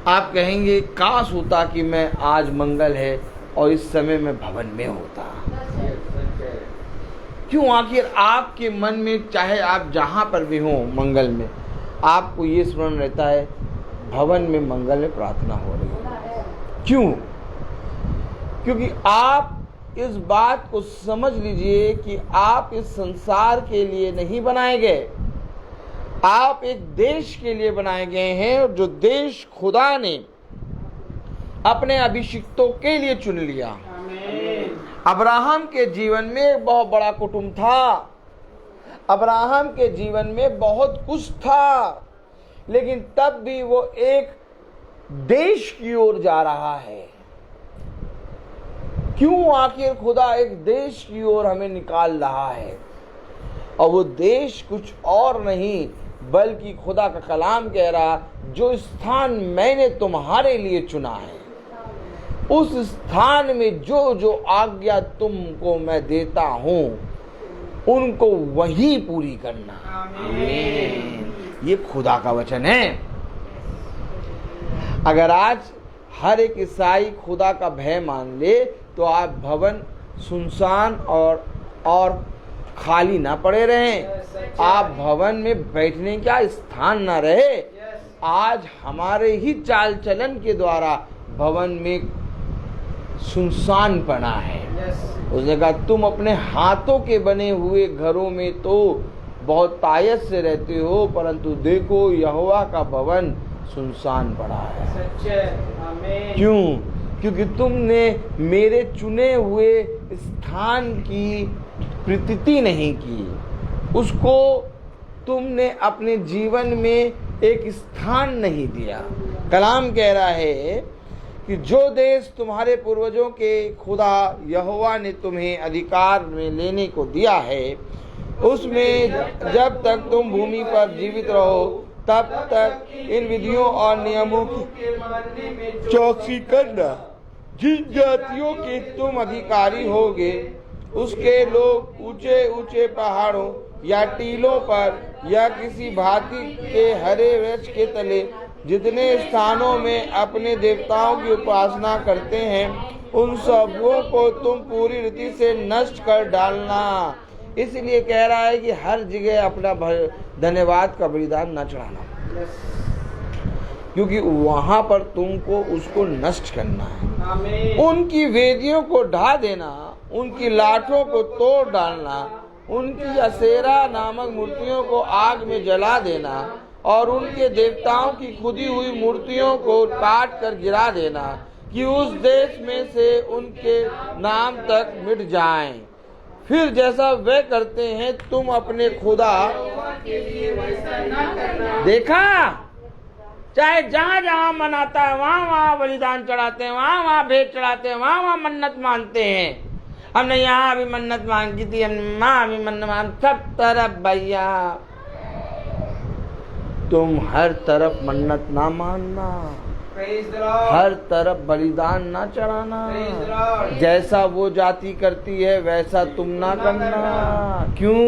आप कहेंगे काश होता कि मैं आज मंगल है और इस समय मैं भवन में होता। क्यों? आखिर आपके मन में, चाहे आप जहाँ पर भी हों मंगल में, आपको ये स्मरण रहता है भवन में मंगल में प्रार्थना हो रही है। क्यों? क्योंकि आप इस बात को समझ लीजिए कि आप इस संसार के लिए नहीं बनाए गए, आप एक देश के लिए बनाए गए हैं, और जो देश खुदा ने अपने अभिषिक्तों के लिए चुन लिया। आमीन। अब्राहम के जीवन में एक बहुत बड़ा कुटुंब था, अब्राहम के जीवन में बहुत कुछ था, लेकिन तब भी वो एक देश की ओर जा रहा है। क्यों? आखिर खुदा एक देश की ओर हमें निकाल रहा है, और वो देश कुछ और नहीं बल्कि खुदा का कलाम कह रहा, जो स्थान मैंने तुम्हारे लिए चुना है, उस स्थान में जो जो आज्ञा तुमको मैं देता हूं, उनको वही पूरी करना। आमीन। ये खुदा का वचन है। अगर आज हर एक ईसाई खुदा का भय मान ले, तो आप भवन सुनसान और खाली ना पड़े रहें, आप भवन में बैठने का स्थान ना रहे। आज हमारे ही चाल चलन के द्वारा भवन में सुनसान पना है। उसने कहा तुम अपने हाथों के बने हुए घरों में तो बहुत तायत से रहते हो, परंतु देखो यहोवा का भवन सुनसान पड़ा है। सच्चे। आमीन। क्यों? क्योंकि तुमने मेरे चुने हुए स्थान की प्रीति नहीं की, उसको तुमने अपने जीवन में एक स्थान नहीं दिया। कलाम कह रहा है कि जो देश तुम्हारे पूर्वजों के खुदा यहोवा ने तुम्हें अधिकार में लेने को दिया है, उसमें जब तक तुम भूमि पर जीवित रहो, तब तक इन विधियों और नियमों की चौकसी करना। जिन जातियों के तुम अधिकारी होगे, उसके लोग ऊंचे ऊंचे पहाड़ों या टीलों पर या किसी भांति के हरे वृक्ष के तले जितने स्थानों में अपने देवताओं की उपासना करते हैं, उन सबों को तुम पूरी रीति से नष्ट कर डालना। इसलिए कह रहा है कि हर जगह अपना धन्यवाद का बलिदान न चढ़ाना, क्योंकि वहां पर तुमको उसको नष्ट करना है। आमीन। उनकी वेदियों को ढा देना, उनकी लाठों को तोड़ डालना, उनकी असेरा नामक मूर्तियों को आग में जला देना और उनके देवताओं की खुदी हुई मूर्तियों को काट कर गिरा देना, कि उस देश में से उनके नाम तक मिट जाएं। फिर जैसा वे करते हैं तुम अपने खुदा के लिए वैसा ना करना। देखा, चाहे जहां जहां मन आता है वहां वहां बलिदान चढ़ाते हैं, वहां वहां भेंट चढ़ाते हैं, वहां वहां मन्नत मानते हैं। हमने यहाँ भी मन्नत मांगी थी, हमने वहां भी मन्नत मांग, सब तरफ भैया तुम हर तरफ मन्नत ना मानना, Praise the Lord. हर तरफ बलिदान ना चढ़ाना। Praise the Lord. जैसा वो जाति करती है वैसा तुम ना करना। क्यों?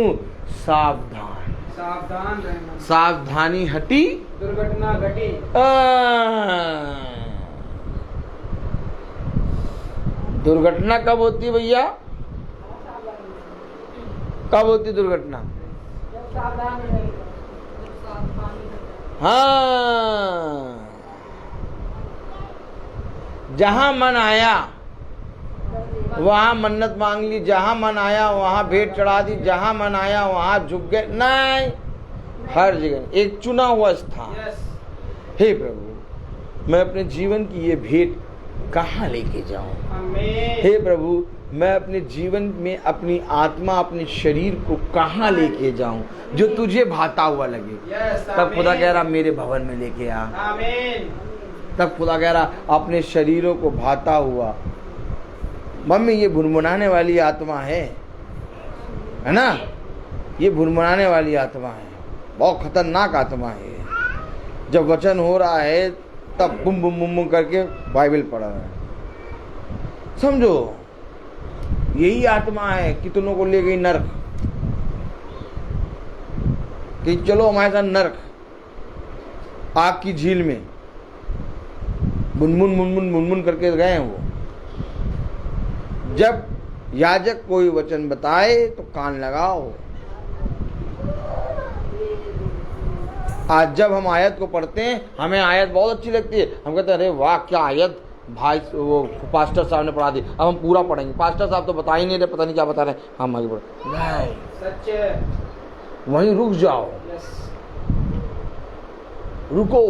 सावधान, सावधान रहना, सावधानी हटी दुर्घटना घटी। दुर्घटना कब होती है भैया? कब होती दुर्घटना? जब सावधान रहेगा, जब सावधानी रहेगा। हाँ, जहां मन आया वहां मन्नत मांग ली, जहां मन आया वहां भेंट चढ़ा दी, जहां मन आया वहां झुक गए। नहीं, हर जगह एक चुना हुआ स्थान। Yes. हे प्रभु, मैं अपने जीवन की ये भेंट कहाँ लेके जाऊं? Amen. हे प्रभु, मैं अपने जीवन में अपनी आत्मा, अपने शरीर को कहाँ लेके जाऊं जो तुझे भाता हुआ लगे। Yes. तब खुदा Amen. कह रहा मेरे भवन में लेके आ। Amen. तब खुदा कह रहा अपने शरीरों को भाता हुआ। मम्मी, ये भुनभुनाने वाली आत्मा है ना? ये भुनभुनाने वाली आत्मा है, बहुत खतरनाक आत्मा है। जब वचन हो रहा है तब बुम बुम बुम बुम करके बाइबल पढ़ रहा है। समझो, यही आत्मा है कितनों को ले गई नरक, कि चलो हमारे साथ नरक, आग की झील में मुनमुन मुनमुन मुनमुन करके गए वो। जब याजक कोई वचन बताए तो कान लगाओ। आज जब हम आयत को पढ़ते हैं, हमें आयत बहुत अच्छी लगती है, हम कहते हैं अरे वाह क्या आयत भाई, वो पास्टर साहब ने पढ़ा दी, अब हम पूरा पढ़ेंगे। पास्टर साहब तो बता ही नहीं रहे, पता नहीं क्या बता रहे, हम आगे बढ़े। नहीं, सच है। वहीं रुक जाओ, Yes. रुको,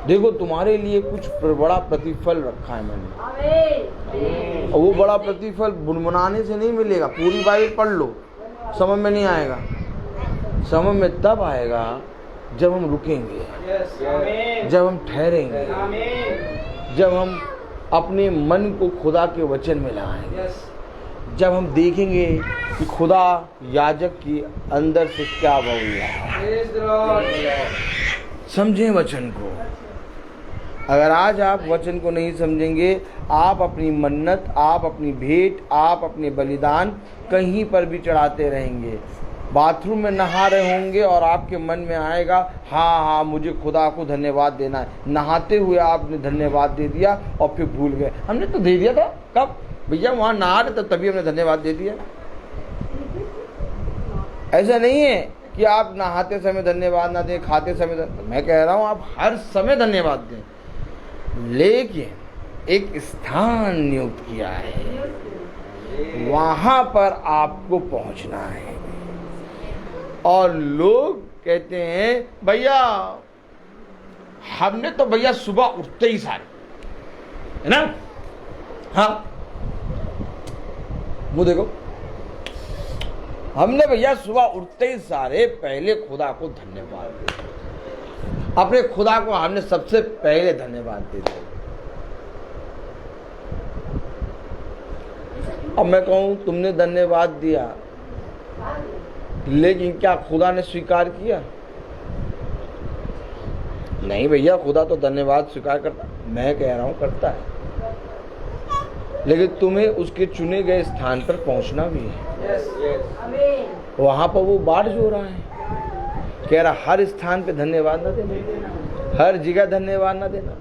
देखो तुम्हारे लिए कुछ बड़ा प्रतिफल रखा है मैंने। आमीन। और वो बड़ा प्रतिफल बुनबुनाने से नहीं मिलेगा। पूरी बाइबल पढ़ लो, समझ में नहीं आएगा। समझ में तब आएगा जब हम रुकेंगे, Yes. Amen. जब हम ठहरेंगे, Amen. जब हम अपने मन को खुदा के वचन में लाएंगे, Yes. जब हम देखेंगे कि खुदा याजक की अंदर से क्या बोल रहा है। Praise the Lord. समझें वचन को। अगर आज आप वचन को नहीं समझेंगे, आप अपनी मन्नत, आप अपनी भेंट, आप अपने बलिदान कहीं पर भी चढ़ाते रहेंगे। बाथरूम में नहा रहे होंगे और आपके मन में आएगा हाँ हाँ मुझे खुदा को धन्यवाद देना है। नहाते हुए आपने धन्यवाद दे दिया और फिर भूल गए। हमने तो दे दिया था, कब भैया वहाँ नहा रहे तभी हमने धन्यवाद दे दिया। ऐसा नहीं है कि आप नहाते समय धन्यवाद ना दें, खाते समय मैं कह रहा हूँ आप हर समय धन्यवाद दें, लेकिन एक स्थान नियुक्त किया है, वहां पर आपको पहुंचना है। और लोग कहते हैं भैया हमने तो भैया सुबह उठते ही सारे, है ना, हाँ मुंह देखो, हमने भैया सुबह उठते ही सारे पहले खुदा को धन्यवाद दिया। अपने खुदा को हमने सबसे पहले धन्यवाद दे दिया। अब मैं कहूं तुमने धन्यवाद दिया, लेकिन क्या खुदा ने स्वीकार किया? नहीं भैया, खुदा तो धन्यवाद स्वीकार करता, मैं कह रहा हूं करता है, लेकिन तुम्हें उसके चुने गए स्थान पर पहुंचना भी है। Yes. Yes. आमीन। वहां पर वो बाढ़ जो रहा है, कह रहा हर स्थान पे धन्यवाद ना देना, हर जगह धन्यवाद ना देना।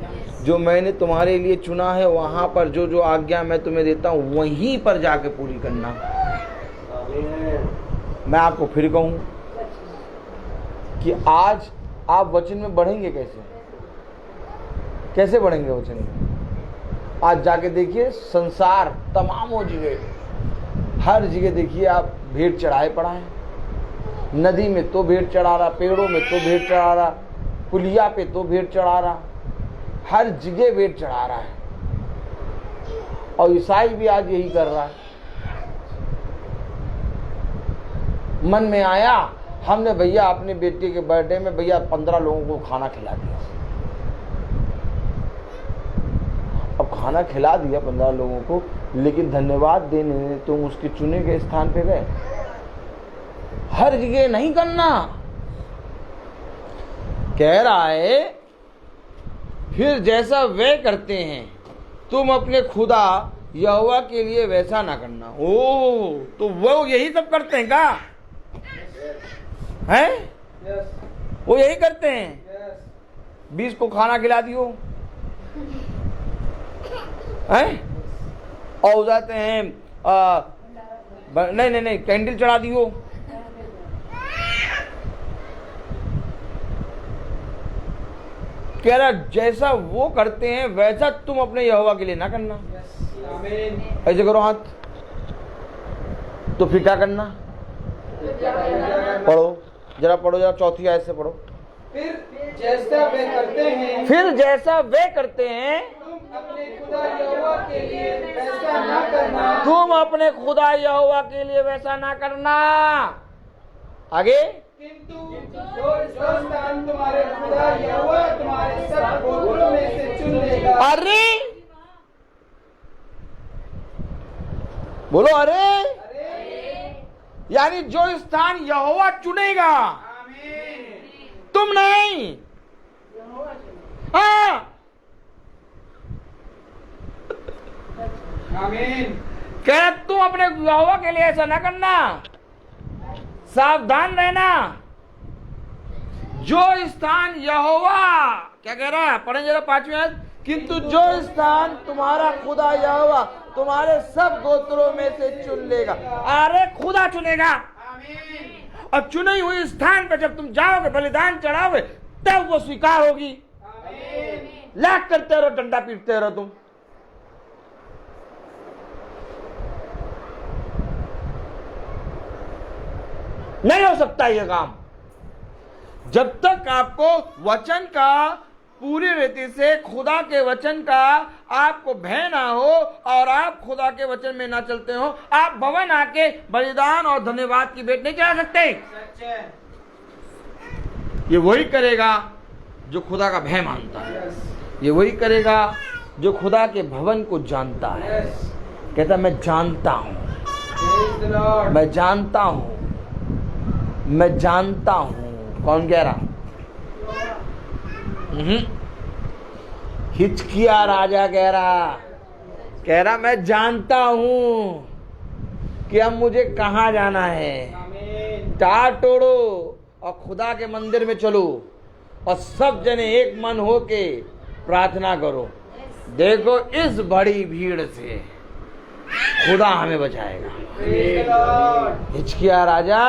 जो मैंने तुम्हारे लिए चुना है वहां पर जो जो आज्ञा मैं तुम्हें देता हूं वहीं पर जाके पूरी करना। मैं आपको फिर कहूं कि आज आप वचन में बढ़ेंगे कैसे? कैसे बढ़ेंगे वचन में? आज जाके देखिए संसार तमाम हो जगह, हर जगह देखिए आप भेंट चढ़ाए पड़ा है। नदी में तो भेंट चढ़ा रहा, पेड़ों में तो भेंट चढ़ा रहा, पुलिया पे तो भेंट चढ़ा रहा, हर जगह भेंट चढ़ा रहा है। और ईसाई भी आज यही कर रहा है। मन में आया हमने भैया अपनी बेटी के बर्थडे में भैया 15 लोगों को खाना खिला दिया। अब खाना खिला दिया 15 लोगों को, लेकिन धन्यवाद देने तुम उसके चुने गए स्थान पे गए। हर जगह नहीं करना। कह रहा है फिर जैसा वे करते हैं तुम अपने खुदा यहोवा के लिए वैसा ना करना। ओ तो वो यही सब करते हैं क्या? हैं? वो यही करते हैं। 20 को खाना खिला दियो हैं? और जाते हैं नहीं कैंडल चढ़ा दियो। कह रहा जैसा वो करते हैं वैसा तुम अपने यहोवा के लिए ना करना। ऐसे करो हाथ। तो फिर क्या करना? पढ़ो जरा, पढ़ो जरा, चौथी आयत से पढ़ो। फिर जैसा वे करते हैं फिर जैसा वे करते हैं तुम अपने खुदा यहोवा के लिए वैसा ना करना। तुम अपने खुदा यहोवा के लिए वैसा ना करना। आगे किंतु जो स्थान तुम्हारे खुदा यहोवा तुम्हारे सब गोत्रों में से चुन लेगा। अरे बोलो अरे, यानी जो स्थान यहोवा चुनेगा, आमीन। तुम नहीं। हाँ आमीन। कह तुम अपने यहोवा के लिए ऐसा ना करना। सावधान रहना। जो स्थान यहोवा, क्या कह रहा है? पढ़ें जरा 5वीं आयत। किंतु जो स्थान तुम्हारा खुदा यहोवा तुम्हारे सब गोत्रों में से चुन लेगा। अरे खुदा चुनेगा। आमीन। और चुनी हुई स्थान पर जब तुम जाओगे, बलिदान चढ़ाओगे, तब वो स्वीकार होगी। आमीन। लाख करते रहो, डंडा पीटते रहो तुम। नहीं हो सकता ये काम जब तक आपको वचन का पूरी रीति से, खुदा के वचन का आपको भय ना हो और आप खुदा के वचन में ना चलते हो। आप भवन आके बलिदान और धन्यवाद की भेंट नहीं चढ़ा सकते। सच है। ये वही करेगा जो खुदा का भय मानता है। ये वही करेगा जो खुदा के भवन को जानता है। कहता मैं जानता हूं, Praise the Lord. मैं जानता हूं, मैं जानता हूं। कौन कह रहा? हिचकिया राजा कह रहा मैं जानता हूं कि अब मुझे कहां जाना है। आमीन। टार तोड़ो और खुदा के मंदिर में चलो और सब जने एक मन होके प्रार्थना करो। देखो इस बड़ी भीड़ से खुदा हमें बचाएगा। Praise the Lord. हिचकिया राजा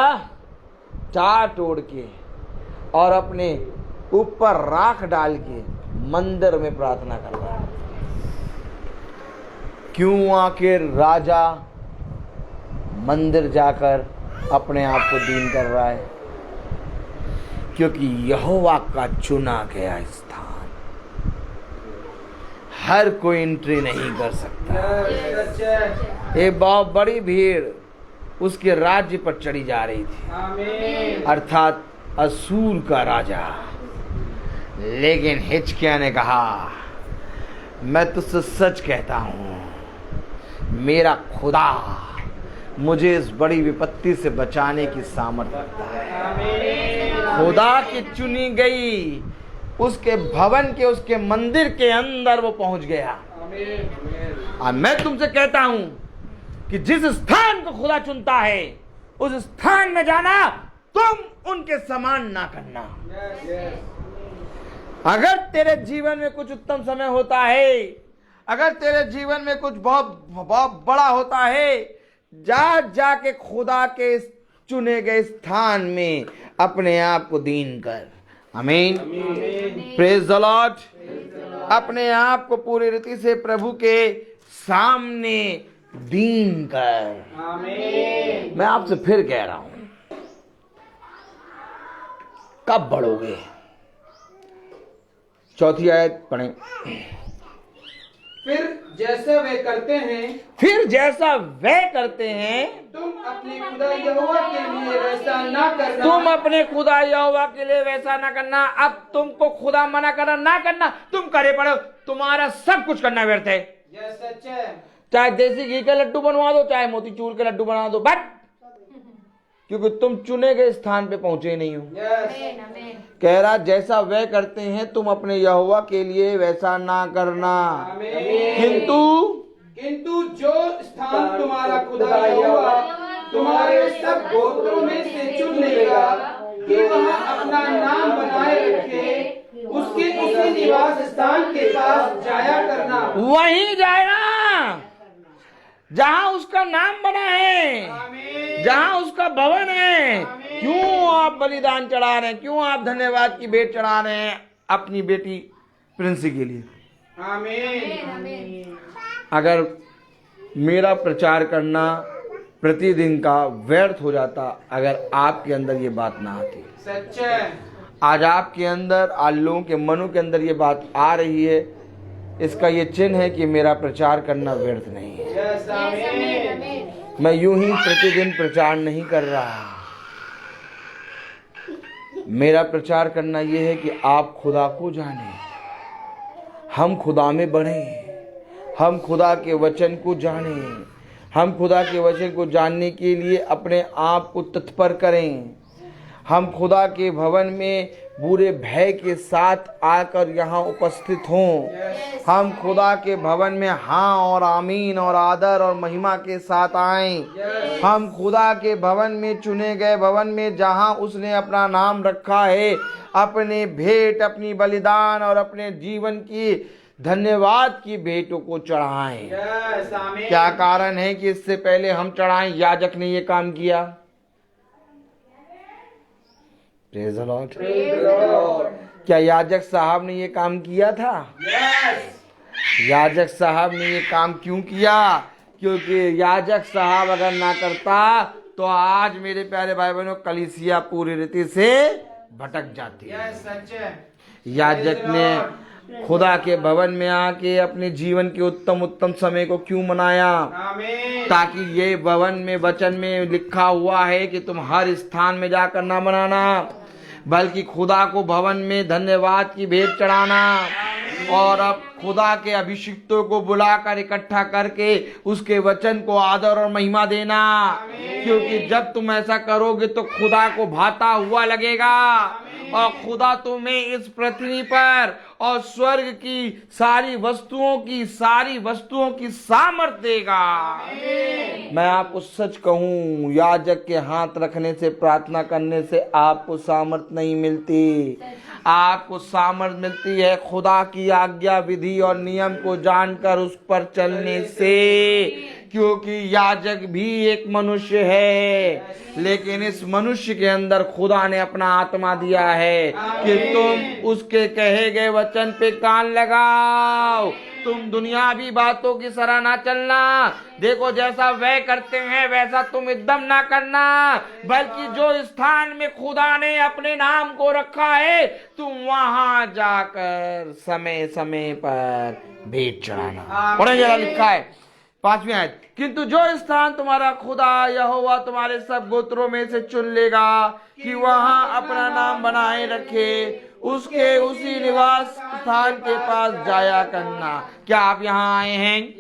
टार तोड़ के और अपने ऊपर राख डाल के मंदिर में प्रार्थना कर रहा है। क्यों आखिर राजा मंदिर जाकर अपने आप को दीन कर रहा है? क्योंकि यहोवा का चुना गया स्थान हर कोई एंट्री नहीं कर सकता। सच है। एक बहुत बड़ी भीड़ उसके राज्य पर चढ़ी जा रही थी, आमीन। अर्थात असूर का राजा। लेकिन हिचकिया ने कहा मैं तुझसे सच कहता हूं, मेरा खुदा मुझे इस बड़ी विपत्ति से बचाने की सामर्थ्य रखता है। आमीन। खुदा की चुनी गई उसके भवन के, उसके मंदिर के अंदर वो पहुंच गया। आमीन। और मैं तुमसे कहता हूं कि जिस स्थान को खुदा चुनता है उस स्थान में जाना, तुम उनके समान ना करना। Yes, yes. अगर तेरे जीवन में कुछ उत्तम समय होता है, अगर तेरे जीवन में कुछ बहुत बहुत बड़ा होता है, जाके खुदा के चुने गए स्थान में अपने आप को दीन कर। आमीन। Praise the Lord. अपने आप को पूरी रीति से प्रभु के सामने दीन कर। आमीन। मैं आपसे फिर कह रहा हूं, कब बढ़ोगे? चौथी आयत पढ़ें। फिर जैसा वे करते हैं फिर जैसा वह करते हैं तुम अपने खुदा यहोवा के लिए वैसा ना करना। तुम अपने खुदा यहोवा के लिए वैसा ना करना। अब तुमको खुदा मना करना ना करना, तुम करे पड़ो, तुम्हारा सब कुछ करना व्यर्थ है। यह सच है। चाहे देसी घी के लड्डू बनवा दो, चाहे मोतीचूर के लड्डू बना दो, बट क्योंकि तुम चुने गए स्थान पे पहुंचे नहीं हो। यस। कह रहा जैसा वह करते हैं तुम अपने यहोवा के लिए वैसा ना करना, किंतु जो स्थान तुम्हारा खुदा यहोवा तुम्हारे सब गोत्रों में से चुन लेगा कि वहाँ अपना नाम बनाए रखे, उसके उसी निवास स्थान के पास जाया करना। वहीं जाना जहां उसका नाम बना है, आमीन। जहां उसका भवन है। क्यों आप बलिदान चढ़ा रहे हैं, क्यों आप धन्यवाद की भेंट चढ़ा रहे हैं अपनी बेटी प्रिंसी के लिए? आमीन। अगर मेरा प्रचार करना प्रतिदिन का व्यर्थ हो जाता अगर आपके अंदर ये बात ना आती। सच है। आज आपके अंदर, आज लोगों के मनों के अंदर ये बात आ रही है, इसका ये चिन्ह है कि मेरा प्रचार करना व्यर्थ नहीं है। यस, आमीन। मैं यूं ही प्रतिदिन प्रचार नहीं कर रहा। मेरा प्रचार करना यह है कि आप खुदा को जानें, हम खुदा में बढ़ें, हम खुदा के वचन को जानें, हम खुदा के वचन को जानने के लिए अपने आप को तत्पर करें। हम खुदा के भवन में पूरे भय के साथ आकर यहाँ उपस्थित हों। हम खुदा के भवन में हाँ और आमीन और आदर और महिमा के साथ आएं। हम खुदा के भवन में, चुने गए भवन में, जहाँ उसने अपना नाम रखा है, अपने भेंट, अपनी बलिदान और अपने जीवन की धन्यवाद की भेंटों को चढ़ाएं। यस, आमीन। क्या कारण है कि इससे पहले हम चढ़ाएं? याजक ने ये काम किया। Praise the Lord. क्या याजक साहब ने ये काम किया था? यस। याजक साहब ने ये काम क्यों किया? क्योंकि याजक साहब अगर ना करता तो आज मेरे प्यारे भाई बहनों कलीसिया पूरी रीति से भटक जाती। यस, सच है। याजक ने खुदा के भवन में आके अपने जीवन के उत्तम उत्तम समय को क्यों मनाया? आमीन। ताकि ये भवन में, वचन में लिखा हुआ है कि तुम हर स्थान में जाकर ना मनाना, बल्कि खुदा को भवन में धन्यवाद की भेंट चढ़ाना और अब खुदा के अभिषिक्तों को बुलाकर इकट्ठा करके उसके वचन को आदर और महिमा देना। क्योंकि जब तुम ऐसा करोगे तो खुदा को भाता हुआ लगेगा और खुदा तुम्हें इस पृथ्वी पर और स्वर्ग की सारी वस्तुओं की सामर्थ देगा। मैं आपको सच कहूं, याजक के हाथ रखने से, प्रार्थना करने से आपको सामर्थ नहीं मिलती। आपको सामर्थ मिलती है खुदा की आज्ञा, विधि और नियम को जानकर उस पर चलने से। क्योंकि याजक भी एक मनुष्य है, लेकिन इस मनुष्य के अंदर खुदा ने अपना आत्मा दिया है कि तुम उसके कहे गए वचन पे कान लगाओ। तुम दुनियावी बातों की सराह ना चलना। देखो, जैसा वह करते हैं वैसा तुम एकदम ना करना, बल्कि जो स्थान में खुदा ने अपने नाम को रखा है तुम वहां जाकर समय समय पर भेंट चढ़ाना। पढ़े जरा, लिखा है 5वीं आयत, किंतु जो स्थान तुम्हारा खुदा यहोवा तुम्हारे सब गोत्रों में से चुन लेगा कि वहां अपना नाम बनाए रखे, उसके उसी निवास स्थान के पास जाया करना। क्या आप यहाँ आए हैं?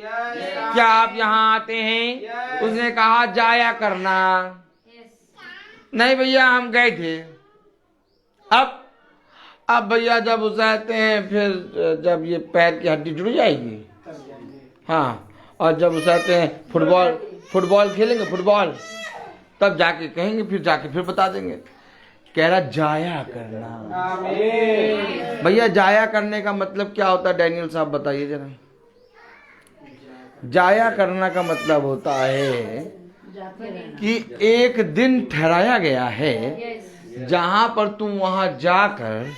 क्या आप यहाँ आते हैं? उसने कहा जाया करना। नहीं भैया, हम गए थे। अब भैया जब उसाते हैं, फिर जब ये पैर की हड्डी जुड़ जाएगी, हाँ, और जब उसाते हैं फुटबॉल खेलेंगे, फुटबॉल, तब जाके कहेंगे, फिर बता देंगे। कह रहा जाया करना। आमीन। भैया जाया करने का मतलब क्या होता है? डैनियल साहब बताइए जरा। जाया करना का मतलब होता है कि एक दिन ठहराया गया है जहां पर तुम वहां जाकर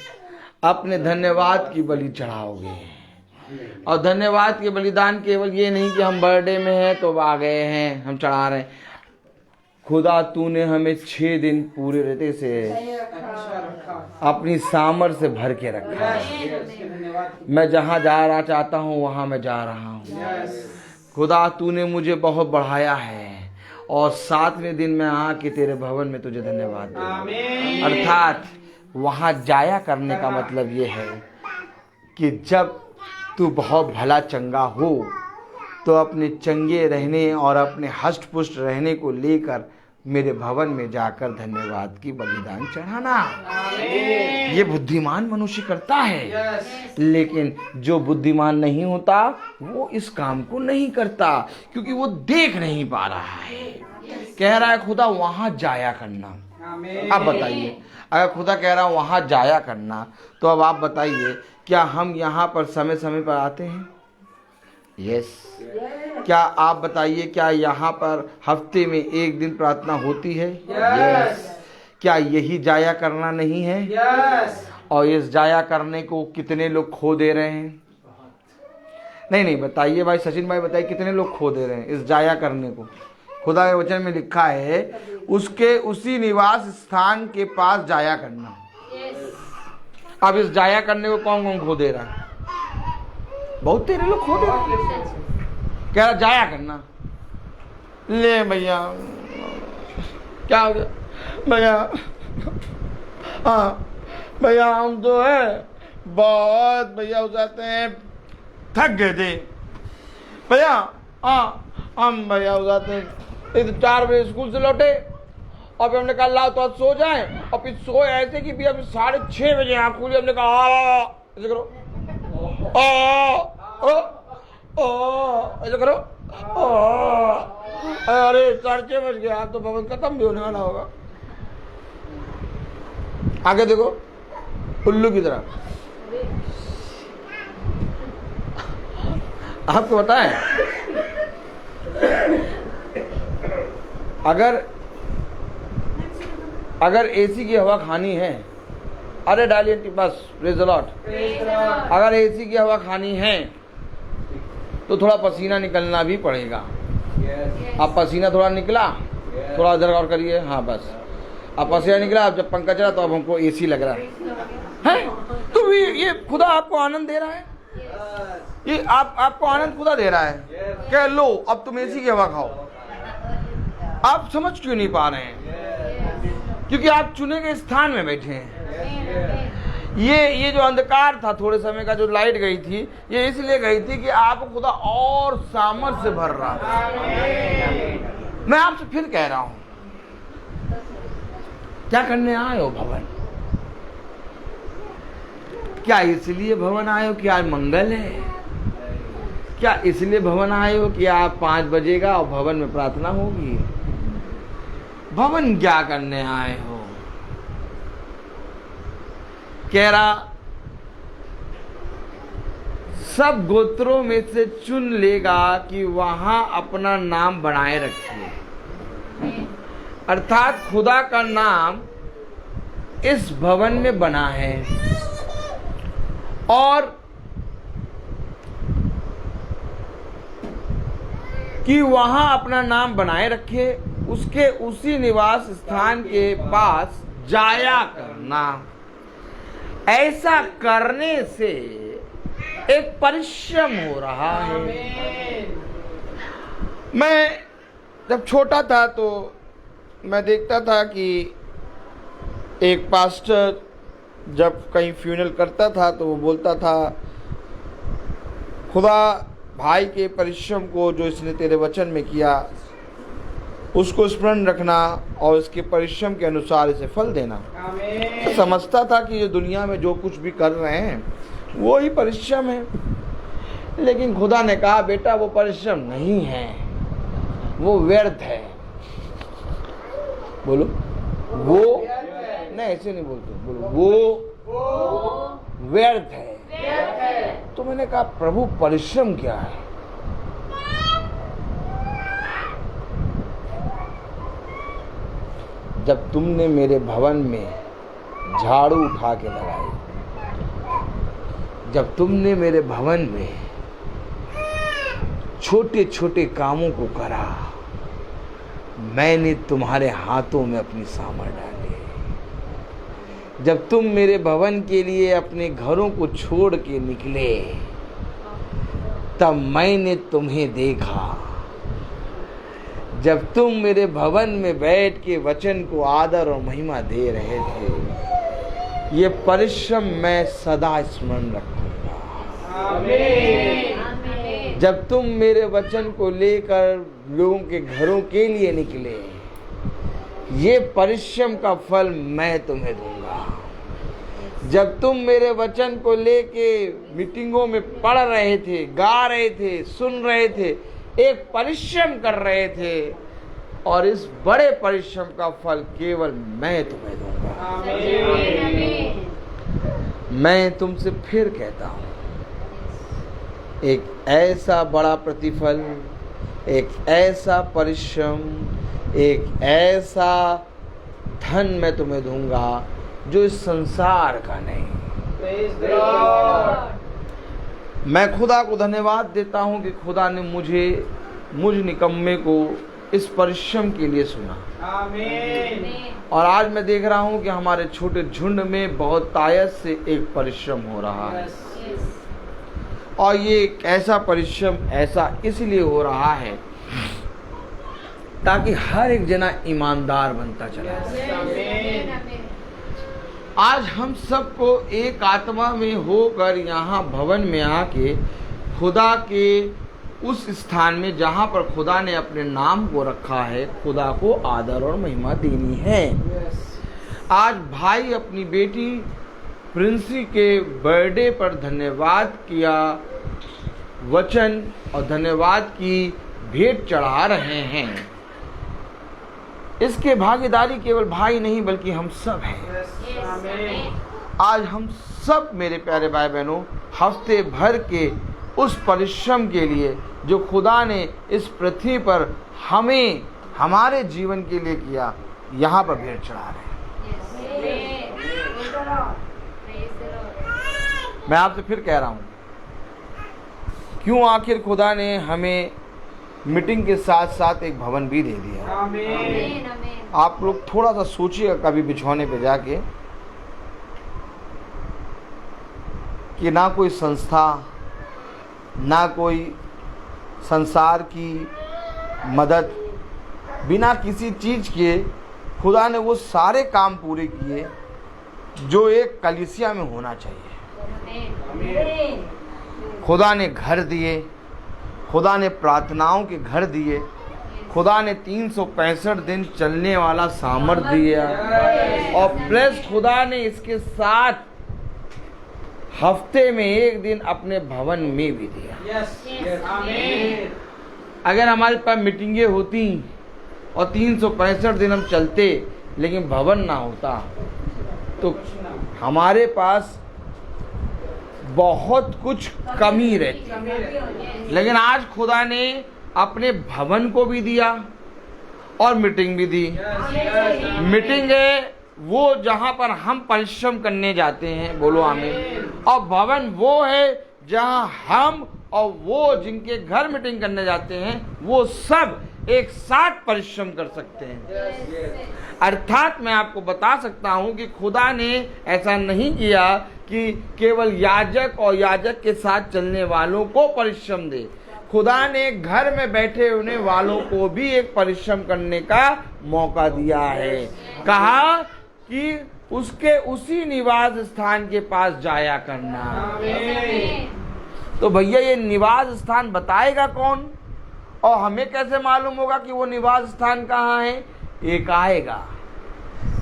अपने धन्यवाद की बलि चढ़ाओगे। और धन्यवाद के बलिदान केवल ये नहीं कि हम बर्थडे में हैं तो आ गए हैं, हम चढ़ा रहे हैं। खुदा तूने हमें 6 दिन पूरे रहते से अपनी सामर्थ से भर के रखा है। मैं जहाँ जाना चाहता हूँ वहाँ मैं जा रहा हूँ। खुदा तूने मुझे बहुत बढ़ाया है और 7वें दिन में आके तेरे भवन में तुझे धन्यवाद दूं। अर्थात वहाँ जाया करने का मतलब ये है कि जब तू बहुत भला चंगा हो तो अपने चंगे रहने और अपने हष्ट पुष्ट रहने को लेकर मेरे भवन में जाकर धन्यवाद की बलिदान चढ़ाना। ये बुद्धिमान मनुष्य करता है, लेकिन जो बुद्धिमान नहीं होता वो इस काम को नहीं करता क्योंकि वो देख नहीं पा रहा है। कह रहा है खुदा वहां जाया करना। अब बताइए, अगर खुदा कह रहा है वहां जाया करना, तो अब आप बताइए क्या हम यहाँ पर समय समय पर आते हैं? यस। क्या आप बताइए, क्या यहाँ पर हफ्ते में 1 दिन प्रार्थना होती है? यस। क्या यही जाया करना नहीं है? यस। और इस जाया करने को कितने लोग खो दे रहे हैं? नहीं, बताइए भाई, सचिन भाई बताइए, कितने लोग खो दे रहे हैं इस जाया करने को? खुदा के वचन में लिखा है उसके उसी निवास स्थान के पास जाया करना। अब इस जाया करने को कौन कौन खो दे रहा है? बहुत तेरे लोग खो दे रहे हैं। कह रहा जाया करना। ले भैया, क्या हो गया भैया? हाँ भैया, हम तो है बहुत भैया हो जाते हैं, थक गए थे भैया। हाँ, हम भैया हो जाते हैं, 4 बजे स्कूल से लौटे और फिर हमने कहा लाओ तो आज सो जाए, और फिर सोए ऐसे कि भैया 6:30 बजे आँख खुली। हमने कहा ऐसे करो, ऐसे करो, अरे 6:30 बज गया, आप तो भवन खत्म भी होने वाला होगा। आगे देखो उल्लू की तरह। आपको पता है अगर एसी की हवा खानी है, अरे डालिए बस, प्रेज़ द लॉर्ड। अगर एसी की हवा खानी है तो थोड़ा पसीना निकलना भी पड़ेगा। अब पसीना थोड़ा निकला, थोड़ा इधर और करिए, हाँ बस, अब पसीना निकला। अब जब पंखा चला तो अब हमको एसी लग रहा है। तो ये खुदा आपको आनंद दे रहा है, ये आपको आनंद खुदा दे रहा है। कह लो अब तुम एसी की हवा खाओ। आप समझ क्यों नहीं पा रहे हैं? क्योंकि आप चुने गए स्थान में बैठे हैं। ये जो अंधकार था थोड़े समय का, जो लाइट गई थी, ये इसलिए गई थी कि आपको खुदा और सामर्थ से भर रहा था। मैं आपसे फिर कह रहा हूं, क्या करने आए हो भवन? क्या इसलिए भवन आए हो कि आज मंगल है? क्या इसलिए भवन आए हो कि आप 5 बजेगा और भवन में प्रार्थना होगी? भवन क्या करने आए हो? कह रहा सब गोत्रों में से चुन लेगा कि वहां अपना नाम बनाए रखे। अर्थात खुदा का नाम इस भवन में बना है और कि वहां अपना नाम बनाए रखे, उसके उसी निवास स्थान के पास जाया करना। ऐसा करने से एक परिश्रम हो रहा है। मैं जब छोटा था तो मैं देखता था कि एक पास्टर जब कहीं फ्यूनल करता था तो वो बोलता था, खुदा भाई के परिश्रम को जो इसने तेरे वचन में किया उसको स्मरण रखना और इसके परिश्रम के अनुसार इसे फल देना। समझता था कि ये दुनिया में जो कुछ भी कर रहे हैं वो ही परिश्रम है, लेकिन खुदा ने कहा बेटा वो परिश्रम नहीं है, वो व्यर्थ है। बोलो वो नहीं, ऐसे नहीं बोलते, बोलो वो व्यर्थ है। तो मैंने कहा प्रभु परिश्रम क्या है? जब तुमने मेरे भवन में झाड़ू उठा के लगाई, जब तुमने मेरे भवन में छोटे छोटे कामों को करा, मैंने तुम्हारे हाथों में अपनी सामर डाली। जब तुम मेरे भवन के लिए अपने घरों को छोड़ के निकले, तब मैंने तुम्हें देखा। जब तुम मेरे भवन में बैठ के वचन को आदर और महिमा दे रहे थे, ये परिश्रम मैं सदा स्मरण रखूंगा। आमीन। जब तुम मेरे वचन को लेकर लोगों के घरों के लिए निकले, ये परिश्रम का फल मैं तुम्हें दूंगा। जब तुम मेरे वचन को लेके मीटिंगों में पढ़ रहे थे, गा रहे थे, सुन रहे थे, एक परिश्रम कर रहे थे, और इस बड़े परिश्रम का फल केवल मैं तुम्हें दूंगा। आमीन। मैं तुमसे फिर कहता हूं, एक ऐसा बड़ा प्रतिफल, एक ऐसा परिश्रम, एक ऐसा धन मैं तुम्हें दूंगा जो इस संसार का नहीं। Praise the Lord. मैं खुदा को धन्यवाद देता हूं कि खुदा ने मुझ निकम्मे को इस परिश्रम के लिए सुना। आमीन। और आज मैं देख रहा हूं कि हमारे छोटे झुंड में बहुत तायत से एक परिश्रम हो रहा है। और ये एक ऐसा परिश्रम ऐसा इसलिए हो रहा है ताकि हर एक जना ईमानदार बनता चला जाए। आमीन। आज हम सबको एक आत्मा में होकर यहाँ भवन में आके खुदा के उस स्थान में जहाँ पर खुदा ने अपने नाम को रखा है, खुदा को आदर और महिमा देनी है। आज भाई अपनी बेटी प्रिंसी के बर्थडे पर धन्यवाद किया वचन और धन्यवाद की भेंट चढ़ा रहे हैं। इसके भागीदारी केवल भाई नहीं बल्कि हम सब हैं। आज हम सब मेरे प्यारे भाई बहनों हफ्ते भर के उस परिश्रम के लिए जो खुदा ने इस पृथ्वी पर हमें हमारे जीवन के लिए किया, यहाँ पर भेंट चढ़ा रहे हैं। मैं आपसे फिर कह रहा हूँ, क्यों आखिर खुदा ने हमें मीटिंग के साथ साथ एक भवन भी दे दिया। आमीन। आप लोग थोड़ा सा सोचिएगा कभी बिछौने पे जाके कि ना कोई संस्था, ना कोई संसार की मदद, बिना किसी चीज़ के खुदा ने वो सारे काम पूरे किए जो एक कलीसिया में होना चाहिए। खुदा ने घर दिए, खुदा ने प्रार्थनाओं के घर दिए, खुदा ने 365 दिन चलने वाला सामर्थ्य दिया, और प्लस खुदा ने इसके साथ हफ्ते में एक दिन अपने भवन में भी दिया। आमीन। अगर हमारे पास मीटिंगें होती और 365 दिन हम चलते लेकिन भवन ना होता तो हमारे पास बहुत कुछ कमी रहती। लेकिन आज खुदा ने अपने भवन को भी दिया और मीटिंग भी दी। मीटिंग है वो जहाँ पर हम परिश्रम करने जाते हैं, बोलो आमीन। और भवन वो है जहाँ हम और वो जिनके घर मीटिंग करने जाते हैं वो सब एक साथ परिश्रम कर सकते हैं। अर्थात मैं आपको बता सकता हूँ कि खुदा ने ऐसा नहीं किया कि केवल याजक और याजक के साथ चलने वालों को परिश्रम दे। खुदा ने घर में बैठे होने वालों को भी एक परिश्रम करने का मौका दिया है। कहा कि उसके उसी निवास स्थान के पास जाया करना। तो भैया ये निवास स्थान बताएगा कौन, और हमें कैसे मालूम होगा कि वो निवास स्थान कहाँ है? एक आएगा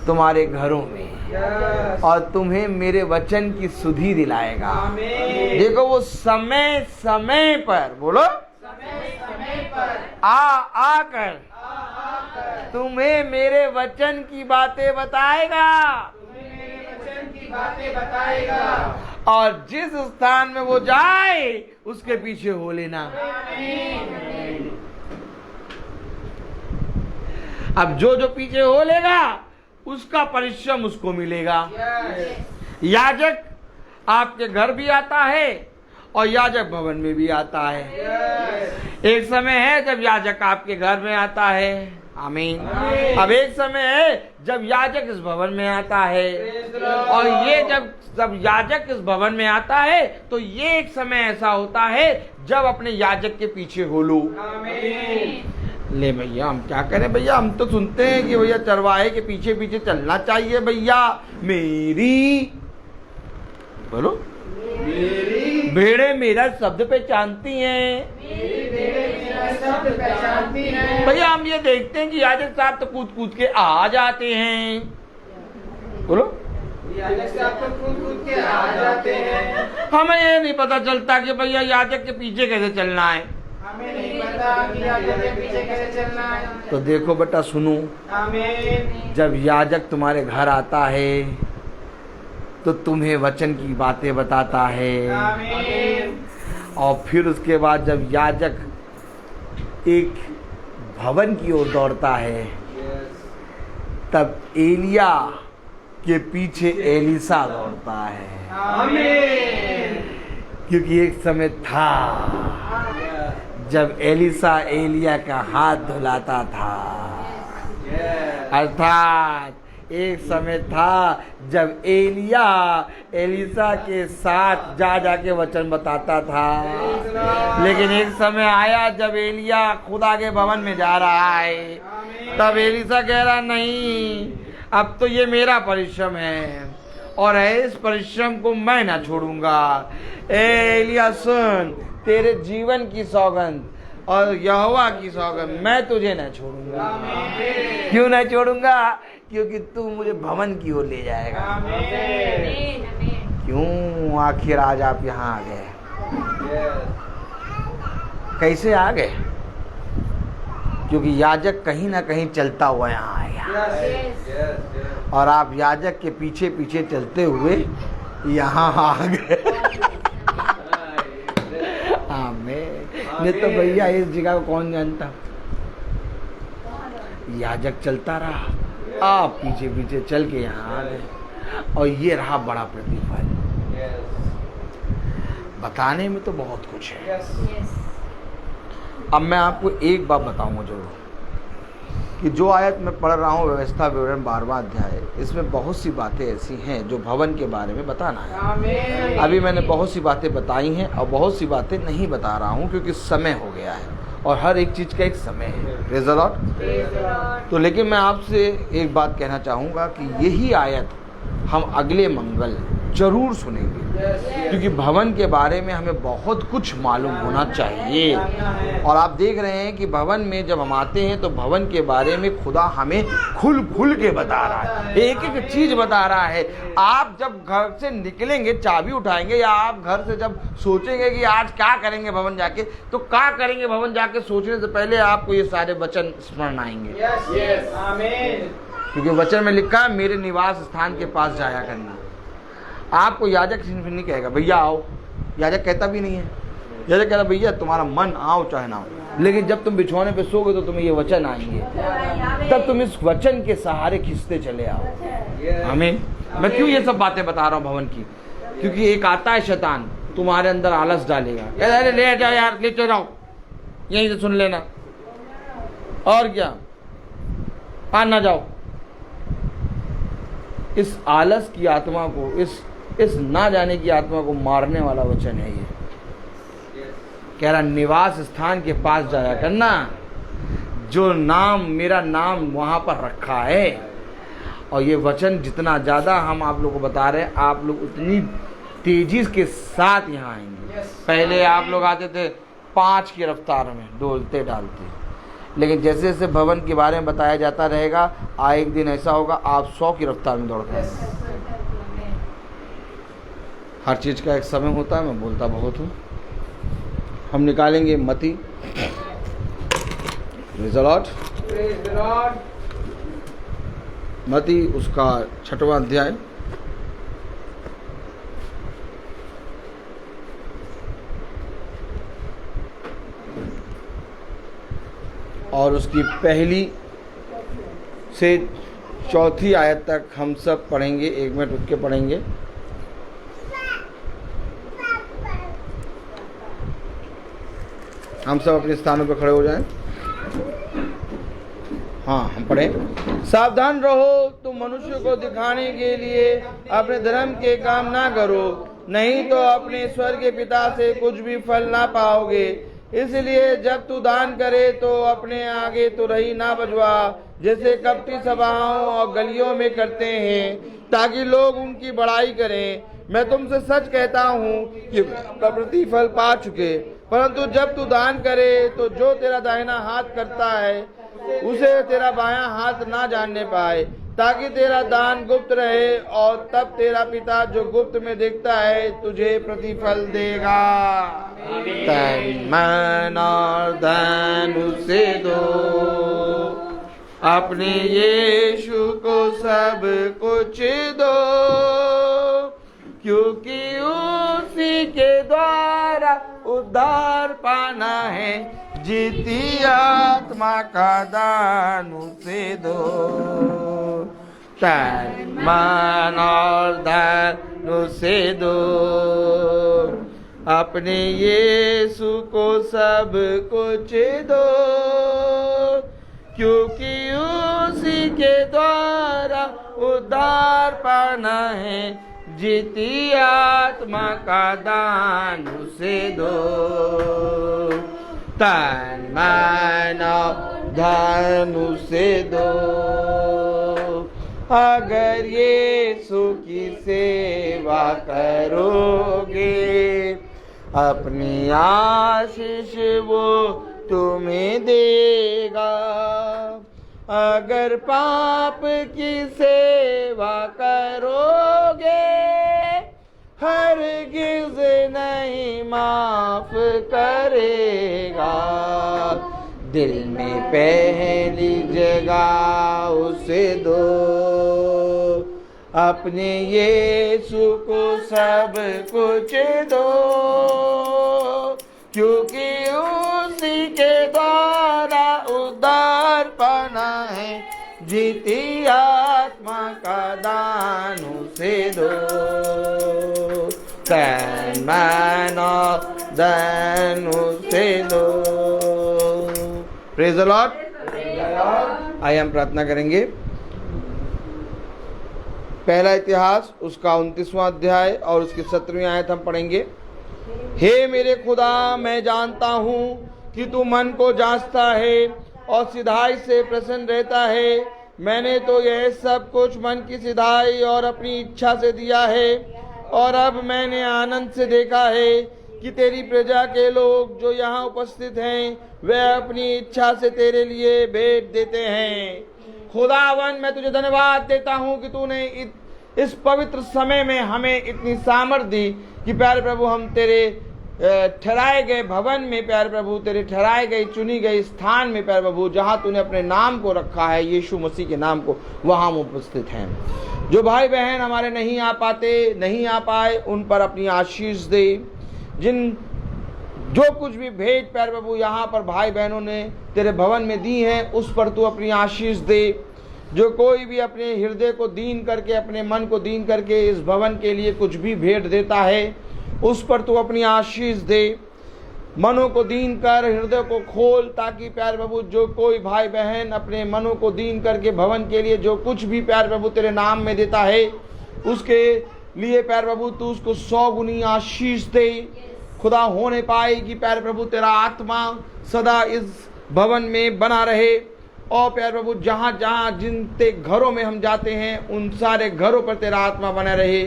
तुम्हारे घरों में और तुम्हें मेरे वचन की सुधि दिलाएगा। देखो वो समय समय पर, बोलो समय पर आकर तुम्हें मेरे वचन की बातें बताएगा। और जिस स्थान में वो जाए उसके पीछे हो लेना। अब जो जो पीछे हो लेगा उसका परिश्रम उसको मिलेगा। याजक आपके घर भी आता है और याजक भवन में भी आता है। एक समय है जब याजक आपके घर में आता है, आमीन। अब एक समय है जब याजक इस भवन में आता है, और ये जब याजक इस भवन में आता है तो ये एक समय ऐसा होता है जब अपने याजक के पीछे हो लो। ले भैया, हम क्या करें भैया, हम तो सुनते हैं कि भैया चरवाहे के पीछे पीछे चलना चाहिए भैया। मेरी बोलो, भेड़े मेरा शब्द पहचानती हैं भैया। हम ये देखते हैं कि याजक साहब तो कूद कूद के आ जाते हैं। बोलो, याजक साहब तो कूद के आ जाते हैं। हमें ये नहीं पता चलता कि भैया याजक के पीछे कैसे चलना है। हमें नहीं पता कि याजक के पीछे कैसे चलना है। तो देखो बेटा, सुनो, आमीन। जब याजक तुम्हारे घर आता है तो तुम्हें वचन की बातें बताता है, आमीन। और फिर उसके बाद जब याजक एक भवन की ओर दौड़ता है तब एलिया के पीछे एलीसा दौड़ता है। आमीन। क्योंकि एक समय था जब एलीसा एलिया का हाथ धुलाता था, अर्थात एक समय था जब एलिया एलीसा के साथ जा जाके वचन बताता था। लेकिन एक समय आया जब एलिया खुदा के भवन में जा रहा है, तब एलीसा कह रहा नहीं, अब तो ये मेरा परिश्रम है और इस परिश्रम को मैं ना छोड़ूंगा। एलिया सुन, तेरे जीवन की सौगंध और यहोवा की सौगंध, मैं तुझे न छोड़ूंगा। क्यों न छोड़ूंगा? क्योंकि तू मुझे भवन की ओर ले जाएगा। क्यों आखिर आज आप यहाँ आ गए? कैसे आ गए? क्योंकि याजक कहीं ना कहीं चलता हुआ यहाँ आएगा, और आप याजक के पीछे पीछे चलते हुए यहाँ आ गए। नहीं तो भैया इस जगह को कौन जानता। याजक चलता रहा, आप पीछे पीछे चल के यहाँ आ गए, और ये रहा बड़ा प्रतिफल। बताने में तो बहुत कुछ है। अब मैं आपको एक बात बताऊंगा जरूर, कि जो आयत मैं पढ़ रहा हूँ व्यवस्था विवरण 12वां अध्याय, इसमें बहुत सी बातें ऐसी हैं जो भवन के बारे में बताना है। अभी मैंने बहुत सी बातें बताई हैं और बहुत सी बातें नहीं बता रहा हूँ क्योंकि समय हो गया है और हर एक चीज़ का एक समय है। Praise the Lord. तो लेकिन मैं आपसे एक बात कहना चाहूँगा कि यही आयत हम अगले मंगल जरूर सुनेंगे, क्योंकि भवन के बारे में हमें बहुत कुछ मालूम होना चाहिए। और आप देख रहे हैं कि भवन में जब हम आते हैं तो भवन के बारे में खुदा हमें खुल खुल के बता रहा है, एक एक चीज़ बता रहा है। आप जब घर से निकलेंगे, चाबी उठाएंगे, या आप घर से जब सोचेंगे कि आज क्या करेंगे भवन जाके, तो क्या करेंगे भवन जाके सोचने से पहले आपको ये सारे वचन स्मरण आएंगे। क्योंकि वचन में लिखा है मेरे निवास स्थान के पास जाया करना। आपको याजक नहीं कहेगा भैया आओ, याजक कहता भी नहीं है। याजक कहता भैया तुम्हारा मन आओ चाहे ना हो, लेकिन जब तुम बिछौने पे सोगे तो तुम्हें ये वचन आएंगे, तब तुम इस वचन के सहारे खींचते चले आओ। आमीन। मैं क्यों ये सब बातें बता रहा हूँ भवन की? क्योंकि एक आता है शैतान, तुम्हारे अंदर आलस डालेगा, अरे ले जाओ यार, ले जाओ, यहीं से सुन लेना, और क्या, आ ना जाओ। इस आलस की आत्मा को, इस ना जाने की आत्मा को मारने वाला वचन है ये। कह रहा निवास स्थान के पास जाया करना, जो नाम मेरा नाम वहां पर रखा है। और ये वचन जितना ज़्यादा हम आप लोगों को बता रहे हैं, आप लोग उतनी तेजी के साथ यहाँ आएंगे। पहले आप लोग आते थे 5 की रफ्तार में डोलते डालते, लेकिन जैसे जैसे भवन के बारे में बताया जाता रहेगा, एक दिन ऐसा होगा आप 100 की रफ्तार में दौड़ पाएंगे। हर चीज़ का एक समय होता है, मैं बोलता बहुत हूँ। हम निकालेंगे मती, प्रेज़ द लॉर्ड, मती उसका 6वां अध्याय, और उसकी पहली से 4थी आयत तक हम सब पढ़ेंगे। 1 मिनट रुक के पढ़ेंगे। हम सब अपने स्थानों पर खड़े हो जाएं। हाँ, हम पढ़े। सावधान रहो, तुम मनुष्य को दिखाने के लिए अपने धर्म के काम ना करो, नहीं तो अपने स्वर्ग के पिता से कुछ भी फल ना पाओगे। इसलिए जब तू दान करे तो अपने आगे तुरही ना बजवा, जैसे कपटी सभाओं और गलियों में करते हैं, ताकि लोग उनकी बड़ाई करें। मैं तुमसे सच कहता हूँ कि प्रतिफल पा चुके। परंतु जब तू दान करे तो जो तेरा दाहिना हाथ करता है उसे तेरा बायां हाथ ना जानने पाए, ताकि तेरा दान गुप्त रहे, और तब तेरा पिता जो गुप्त में देखता है तुझे प्रतिफल देगा। तन मन और धन उसे दो, अपने यीशु को सब कुछ दो, क्योंकि उसी के द्वारा उद्धार पाना है। जीती आत्मा का दान उसे दो। तन मन और धन उसे दो, अपने यीशु को सब कुछ दो, क्योंकि उसी के द्वारा उद्धार पाना है। जीती आत्मा का दान उसे दो। तन मन और धन उसे दो। अगर यीशु की सेवा करोगे, अपनी आशीष वो तुम्हें देगा। अगर पाप की सेवा करोगे, हरगिज़ नहीं माफ करेगा। दिल में पहली जगह उसे दो, अपने यीशु को सब कुछ दो, क्योंकि उसी के द्वारा उद्धार पाना है। जीती आत्मा का दान उसे दो। तन मन और धन उसे दो। Praise the Lord. आइए हम प्रार्थना करेंगे। पहला इतिहास उसका 29वां अध्याय और उसकी 17वीं आयत हम पढ़ेंगे। हे मेरे खुदा, मैं जानता हूँ कि तू मन को जांचता है और सिधाई से प्रसन्न रहता है। मैंने तो यह सब कुछ मन की सिधाई और अपनी इच्छा से दिया है, और अब मैंने आनंद से देखा है कि तेरी प्रजा के लोग जो यहाँ उपस्थित हैं वे अपनी इच्छा से तेरे लिए भेंट देते हैं। खुदावन, मैं तुझे धन्यवाद देता हूँ कि तूने इस पवित्र समय में हमें इतनी सामर्थ दी कि प्यारे प्रभु हम तेरे ठहराए गए भवन में, प्यारे प्रभु तेरे ठहराए गए चुनी गए स्थान में, प्यारे प्रभु जहाँ तूने अपने नाम को रखा है, यीशु मसीह के नाम को, वहाँ हम उपस्थित हैं। जो भाई बहन हमारे नहीं आ पाए उन पर अपनी आशीष दे। जिन जो कुछ भी भेंट प्यारे प्रभु यहाँ पर भाई बहनों ने तेरे भवन में दी है, उस पर तू अपनी आशीष दे। जो कोई भी अपने हृदय को दीन करके, अपने मन को दीन करके इस भवन के लिए कुछ भी भेंट देता है, उस पर तू अपनी आशीष दे। मनों को दीन कर, हृदय को खोल, ताकि प्यारे प्रभु जो कोई भाई बहन अपने मनों को दीन करके भवन के लिए जो कुछ भी प्यारे प्रभु तेरे नाम में देता है, उसके लिए प्यारे प्रभु तू उसको 100 गुनी आशीष दे। खुदा होने पाए कि प्यारे प्रभु तेरा आत्मा सदा इस भवन में बना रहे, और प्यारे प्रभु जहाँ जहाँ जिन घरों में हम जाते हैं उन सारे घरों पर तेरा आत्मा बना रहे,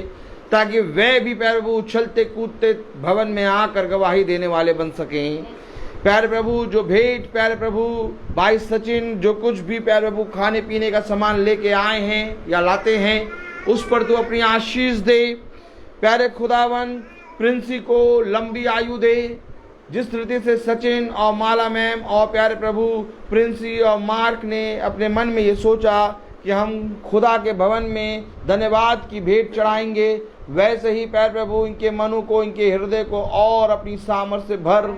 ताकि वे भी प्यारे प्रभु उछलते कूदते भवन में आकर गवाही देने वाले बन सकें। प्यारे प्रभु जो भेंट प्यारे प्रभु भाई सचिन जो कुछ भी प्यारे प्रभु खाने पीने का सामान लेके आए हैं या लाते हैं, उस पर तू अपनी आशीष दे। प्यारे खुदावन, प्रिंसी को लंबी आयु दे। जिस रीति से सचिन और माला मैम और प्यारे प्रभु प्रिंसी और मार्क ने अपने मन में ये सोचा कि हम खुदा के भवन में धन्यवाद की भेंट चढ़ाएंगे, वैसे ही प्यारे प्रभु इनके मनों को, इनके हृदय को और अपनी सामर्थ से भर,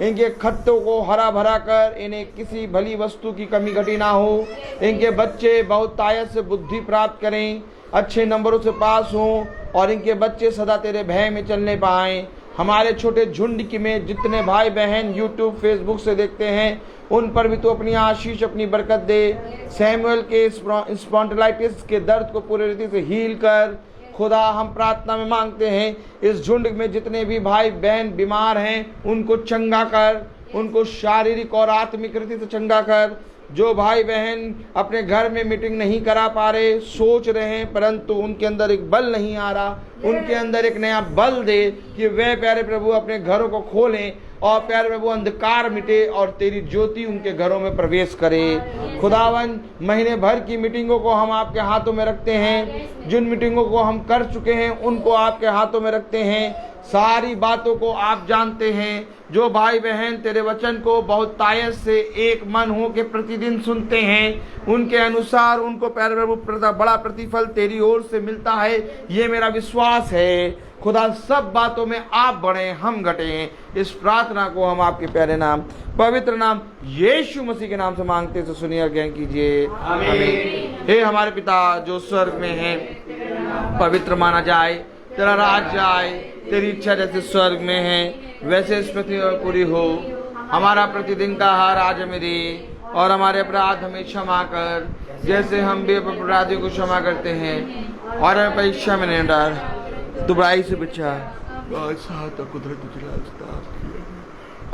इनके खत्तों को हरा भरा कर, इन्हें किसी भली वस्तु की कमी घटी ना हो। इनके बच्चे बहुत तायत से बुद्धि प्राप्त करें, अच्छे नंबरों से पास हों, और इनके बच्चे सदा तेरे भय में चलने पाएं। हमारे छोटे झुंड की में जितने भाई बहन यूट्यूब फेसबुक से देखते हैं, उन पर भी तू अपनी आशीष अपनी बरकत दे। सैमुअल के स्पॉन्डिलाइटिस के दर्द को पूरी रीति से हील कर। खुदा हम प्रार्थना में मांगते हैं इस झुंड में जितने भी भाई बहन बीमार हैं उनको चंगा कर, उनको शारीरिक और आत्मिक रीति से चंगा कर। जो भाई बहन अपने घर में मीटिंग नहीं करा पा रहे, सोच रहे हैं परंतु उनके अंदर एक बल नहीं आ रहा, उनके अंदर एक नया बल दे कि वे प्यारे प्रभु अपने घरों को खोलें और प्यारे प्रभु अंधकार मिटे और तेरी ज्योति उनके घरों में प्रवेश करे। खुदावन महीने भर की मीटिंगों को हम आपके हाथों में रखते हैं, जिन मीटिंगों को हम कर चुके हैं उनको आपके हाथों में रखते हैं। सारी बातों को आप जानते हैं। जो भाई बहन तेरे वचन को बहुत तायत से एक मन हो के प्रतिदिन सुनते हैं, उनके अनुसार उनको प्यारे प्रभु बड़ा प्रतिफल तेरी ओर से मिलता है, ये मेरा विश्वास है। खुदा सब बातों में आप बढ़े हम घटे। इस प्रार्थना को हम आपके प्यारे नाम पवित्र नाम यीशु मसीह के नाम से मांगते तो सुनिए और ग्रहण कीजिए, आमीन। हे हमारे पिता जो स्वर्ग में है, पवित्र माना जाए, तेरा राज्य आए, तेरी इच्छा जैसे स्वर्ग में है वैसे इस पृथ्वी पर पूरी हो। हमारा प्रतिदिन का आहार आज हमें दे और हमारे अपराध हमें क्षमा कर जैसे हम भी अपराधियों को क्षमा करते हैं, और हमें परीक्षा में नहीं डाल, तू बुराई से बचा।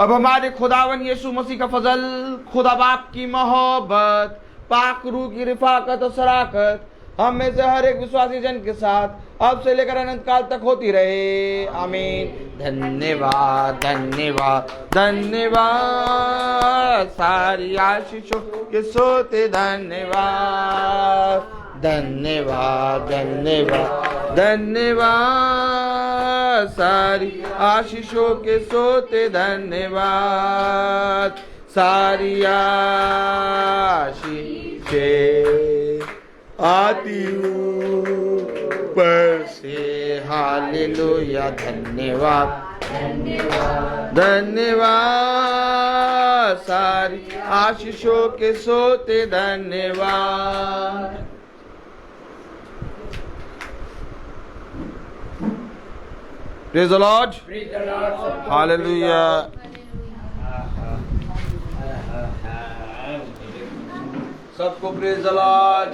अब हमारे खुदावन यीशु मसीह का फजल, खुदा बाप की मोहब्बत, पाक रूह की रिफाकत और शराकत हम में से हर एक विश्वासी जन के साथ अब से लेकर अनंत काल तक होती रहे, आमीन। धन्यवाद धन्यवाद धन्यवाद, सारी आशीषों के सोते धन्यवाद, धन्यवाद धन्यवाद धन्यवाद, सारी आशीषों के सोते धन्यवाद, सारी आशीषें आती ऊपर से, हालेलुया। धन्यवाद धन्यवाद धन्यवाद, सारी आशीषों के सोते धन्यवाद। Praise the Lord, hallelujah. सबको प्रेज़ द लॉर्ड।